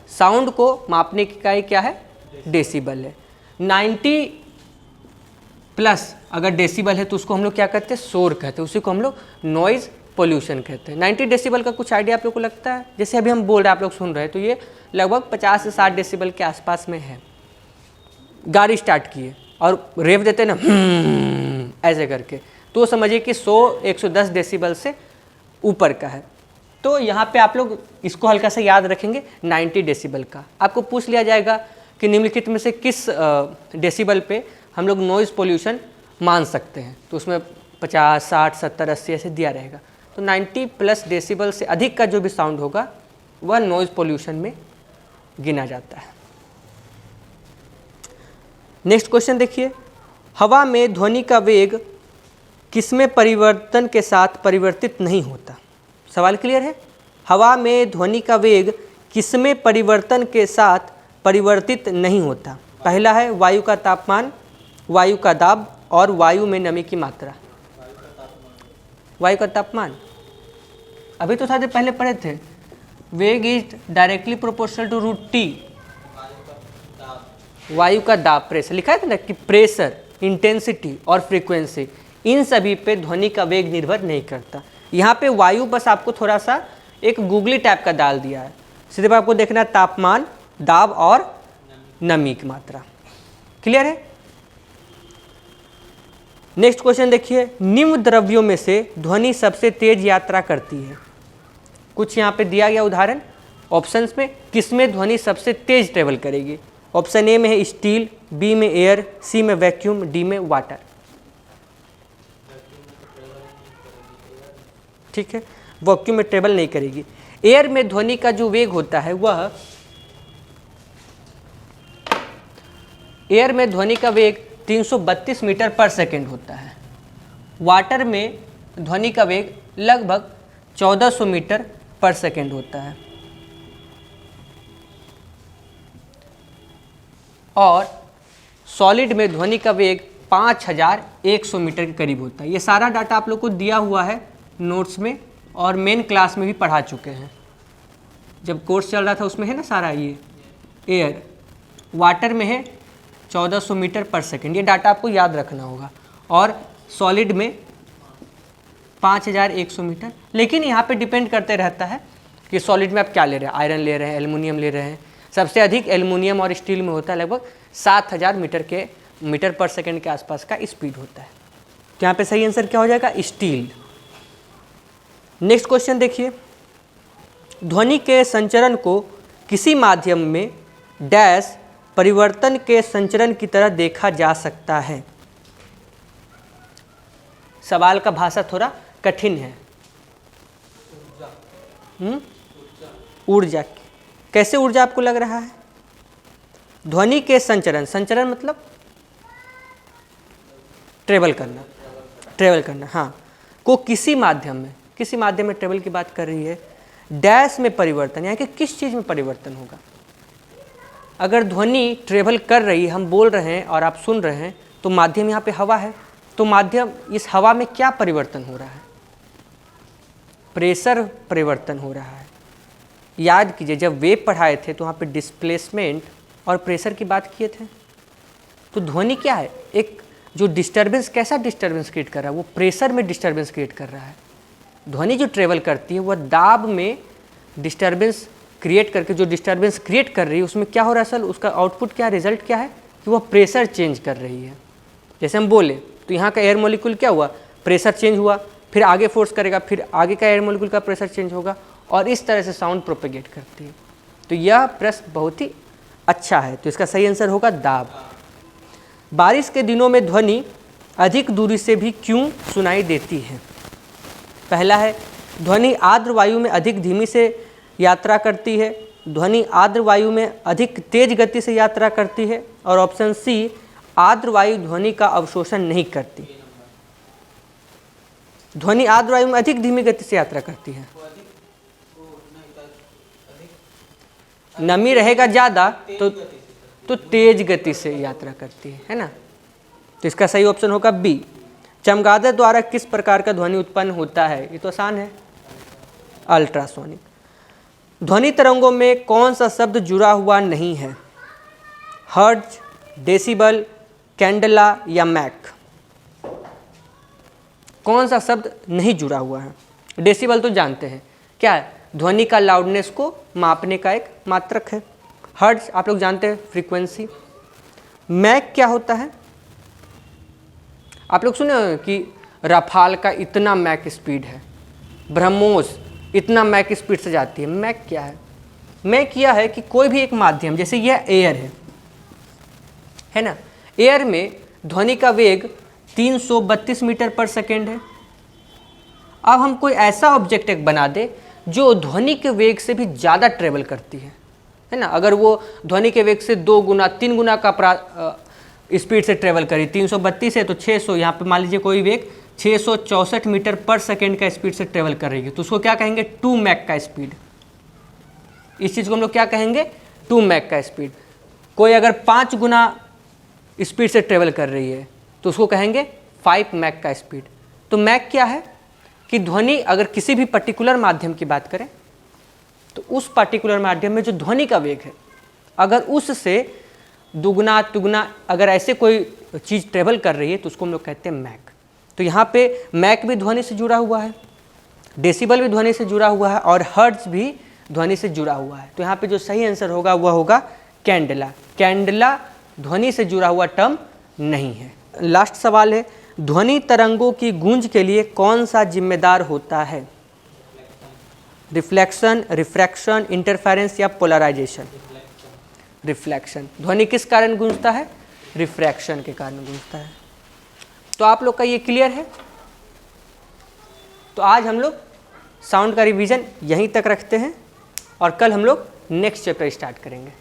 साउंड को मापने की इकाई क्या है? डेसिबल है। 90 प्लस अगर डेसिबल है तो उसको हम लोग क्या कहते हैं? शोर कहते हैं, उसी को हम लोग नॉइज पोल्यूशन कहते हैं। 90 डेसिबल का कुछ आइडिया आप लोग को लगता है? जैसे अभी हम बोल रहे हैं, आप लोग सुन रहे हैं, तो ये लगभग 50 से 60 डेसिबल के आसपास में है। गाड़ी स्टार्ट किए और रेव देते ना ऐसे करके, तो समझिए कि 100-110 डेसिबल से ऊपर का है। तो यहाँ पे आप लोग इसको हल्का सा याद रखेंगे, 90 डेसिबल का। आपको पूछ लिया जाएगा कि निम्नलिखित में से किस डेसिबल पे हम लोग नॉइज़ पोल्यूशन मान सकते हैं, तो उसमें 50, 60, 70, 80 ऐसे दिया रहेगा। तो 90 प्लस डेसिबल से अधिक का जो भी साउंड होगा वह नॉइज़ पोल्यूशन में गिना जाता है। नेक्स्ट क्वेश्चन देखिए, हवा में ध्वनि का वेग किसमें परिवर्तन के साथ परिवर्तित नहीं होता? सवाल क्लियर है? हवा में ध्वनि का वेग किसमें परिवर्तन के साथ परिवर्तित नहीं होता? पहला है वायु का तापमान, वायु का दाब और वायु में नमी की मात्रा। वायु का तापमान अभी तो थोड़ा देर पहले पढ़े थे, वेग is directly proportional to root T. वायु का दाब, प्रेशर लिखा है ना कि प्रेशर, इंटेंसिटी और फ्रीक्वेंसी, इन सभी पे ध्वनि का वेग निर्भर नहीं करता। यहाँ पे वायु बस आपको थोड़ा सा एक गूगली टाइप का डाल दिया है, सिर्फ आपको देखना है तापमान, दाब और नमी की मात्रा। क्लियर है? नेक्स्ट क्वेश्चन देखिए, निम्न द्रव्यों में से ध्वनि सबसे तेज यात्रा करती है? कुछ यहाँ पे दिया गया उदाहरण ऑप्शंस में, किसमें ध्वनि सबसे तेज ट्रेवल करेगी? ऑप्शन ए में है स्टील, बी में एयर, सी में वैक्यूम, डी में वाटर। ठीक है, वैक्यूम में ट्रेवल नहीं करेगी। एयर में ध्वनि का जो वेग होता है वह, एयर में ध्वनि का वेग 332 मीटर पर सेकेंड होता है। वाटर में ध्वनि का वेग लगभग 1400 मीटर पर सेकेंड होता है। और सॉलिड में ध्वनि का वेग 5100 मीटर के करीब होता है। ये सारा डाटा आप लोग को दिया हुआ है नोट्स में, और मेन क्लास में भी पढ़ा चुके हैं। जब कोर्स चल रहा था उसमें है ना सारा ये। एयर, वाटर में है 1400 मीटर पर सेकेंड, ये डाटा आपको याद रखना होगा। और सॉलिड में 5100 मीटर। लेकिन यहाँ पे डिपेंड करते रहता है कि सॉलिड में आप क्या ले रहे हैं, आयरन ले रहे हैं, एल्युमिनियम ले रहे हैं। सबसे अधिक एल्युमिनियम और स्टील में होता है, लगभग 7000 मीटर पर सेकेंड के आसपास का स्पीड होता है। तो यहाँ पे सही आंसर क्या हो जाएगा? स्टील। नेक्स्ट क्वेश्चन देखिए, ध्वनि के संचरण को किसी माध्यम में डैश परिवर्तन के संचरण की तरह देखा जा सकता है? सवाल का भाषा थोड़ा कठिन है। ऊर्जा, कैसे ऊर्जा आपको लग रहा है? ध्वनि के संचरण, संचरण मतलब ट्रेवल करना, हाँ, को किसी माध्यम में ट्रेवल की बात कर रही है। डैश में परिवर्तन, यानी कि किस चीज़ में परिवर्तन होगा? अगर ध्वनि ट्रेवल कर रही है, हम बोल रहे हैं और आप सुन रहे हैं, तो माध्यम यहाँ पे हवा है, तो माध्यम, इस हवा में क्या परिवर्तन हो रहा है? प्रेशर परिवर्तन हो रहा है। याद कीजिए, जब वेव पढ़ाए थे तो वहाँ पे डिस्प्लेसमेंट और प्रेशर की बात किए थे। तो ध्वनि क्या है? एक जो डिस्टर्बेंस, कैसा डिस्टर्बेंस क्रिएट कर रहा है? वो प्रेशर में डिस्टर्बेंस क्रिएट कर रहा है। ध्वनि जो ट्रेवल करती है वह दाब में डिस्टर्बेंस क्रिएट करके, जो डिस्टर्बेंस क्रिएट कर रही है उसमें क्या हो रहा है? असल उसका आउटपुट क्या, रिजल्ट क्या है? कि वह प्रेशर चेंज कर रही है। जैसे हम बोले तो यहाँ का एयर मॉलिक्यूल क्या हुआ? प्रेशर चेंज हुआ, फिर आगे फोर्स करेगा, फिर आगे का एयर मॉलिक्यूल का प्रेशर चेंज होगा, और इस तरह से साउंड प्रोपेगेट करती है। तो यह प्रश्न बहुत ही अच्छा है, तो इसका सही आंसर होगा दाब। बारिश के दिनों में ध्वनि अधिक दूरी से भी क्यों सुनाई देती है? पहला है, ध्वनि आर्द्र वायु में अधिक धीमी से यात्रा करती है। ध्वनि आर्द्र वायु में अधिक तेज गति से यात्रा करती है। और ऑप्शन सी, आर्द्र वायु ध्वनि का अवशोषण नहीं करती। ध्वनि आर्द्र वायु में अधिक धीमी गति से यात्रा करती है। नमी रहेगा ज़्यादा तो तेज गति से यात्रा करती है ना। तो इसका सही ऑप्शन होगा बी। चमगादड़ द्वारा किस प्रकार का ध्वनि उत्पन्न होता है? ये तो आसान है, अल्ट्रासोनिक। ध्वनि तरंगों में कौन सा शब्द जुड़ा हुआ नहीं है? हर्ट्ज, डेसिबल, कैंडेला या मैक? कौन सा शब्द नहीं जुड़ा हुआ है? डेसिबल तो जानते हैं क्या है, ध्वनि का लाउडनेस को मापने का एक मात्रक है। हर्ट्ज आप लोग जानते हैं, फ्रीक्वेंसी। मैक क्या होता है? आप लोग सुने हो कि रफाल का इतना मैक स्पीड है, ब्रह्मोस इतना मैक स्पीड से जाती है। मैक क्या है? मैक यह है कि कोई भी एक माध्यम, जैसे यह एयर है ना, एयर में ध्वनि का वेग 332 मीटर पर सेकेंड है। अब हम कोई ऐसा ऑब्जेक्ट एक बना दे जो ध्वनि के वेग से भी ज़्यादा ट्रेवल करती है ना। अगर वो ध्वनि के वेग से 2 गुना 3 गुना का स्पीड से ट्रेवल करी, 332 है तो 600, यहाँ पे मान लीजिए कोई वेग 664 मीटर पर सेकेंड का स्पीड से ट्रेवल कर रही है, तो उसको क्या कहेंगे? 2 मैक का स्पीड। इस चीज़ को हम लोग क्या कहेंगे? 2 मैक का स्पीड। कोई अगर 5 गुना स्पीड से ट्रेवल कर रही है तो उसको कहेंगे 5 मैक का स्पीड। तो मैक क्या है कि ध्वनि अगर किसी भी पर्टिकुलर माध्यम की बात करें तो उस पर्टिकुलर माध्यम में जो ध्वनि का वेग है, अगर उससे दुगना तुगना अगर ऐसे कोई चीज़ ट्रेवल कर रही है तो उसको हम लोग कहते हैं मैक। तो यहाँ पे मैक भी ध्वनि से जुड़ा हुआ है, डेसिबल भी ध्वनि से जुड़ा हुआ है और हर्ट्ज भी ध्वनि से जुड़ा हुआ है। तो यहाँ पे जो सही आंसर होगा वह होगा कैंडेला। कैंडेला ध्वनि से जुड़ा हुआ टर्म नहीं है। लास्ट सवाल है, ध्वनि तरंगों की गूंज के लिए कौन सा जिम्मेदार होता है? रिफ्लेक्शन, रिफ्रैक्शन, इंटरफेरेंस या पोलराइजेशन? रिफ्लेक्शन। ध्वनि किस कारण गूंजता है? रिफ्रैक्शन के कारण गूंजता है। तो आप लोग का ये क्लियर है? तो आज हम लोग साउंड का रिवीजन यहीं तक रखते हैं और कल हम लोग नेक्स्ट चैप्टर स्टार्ट करेंगे।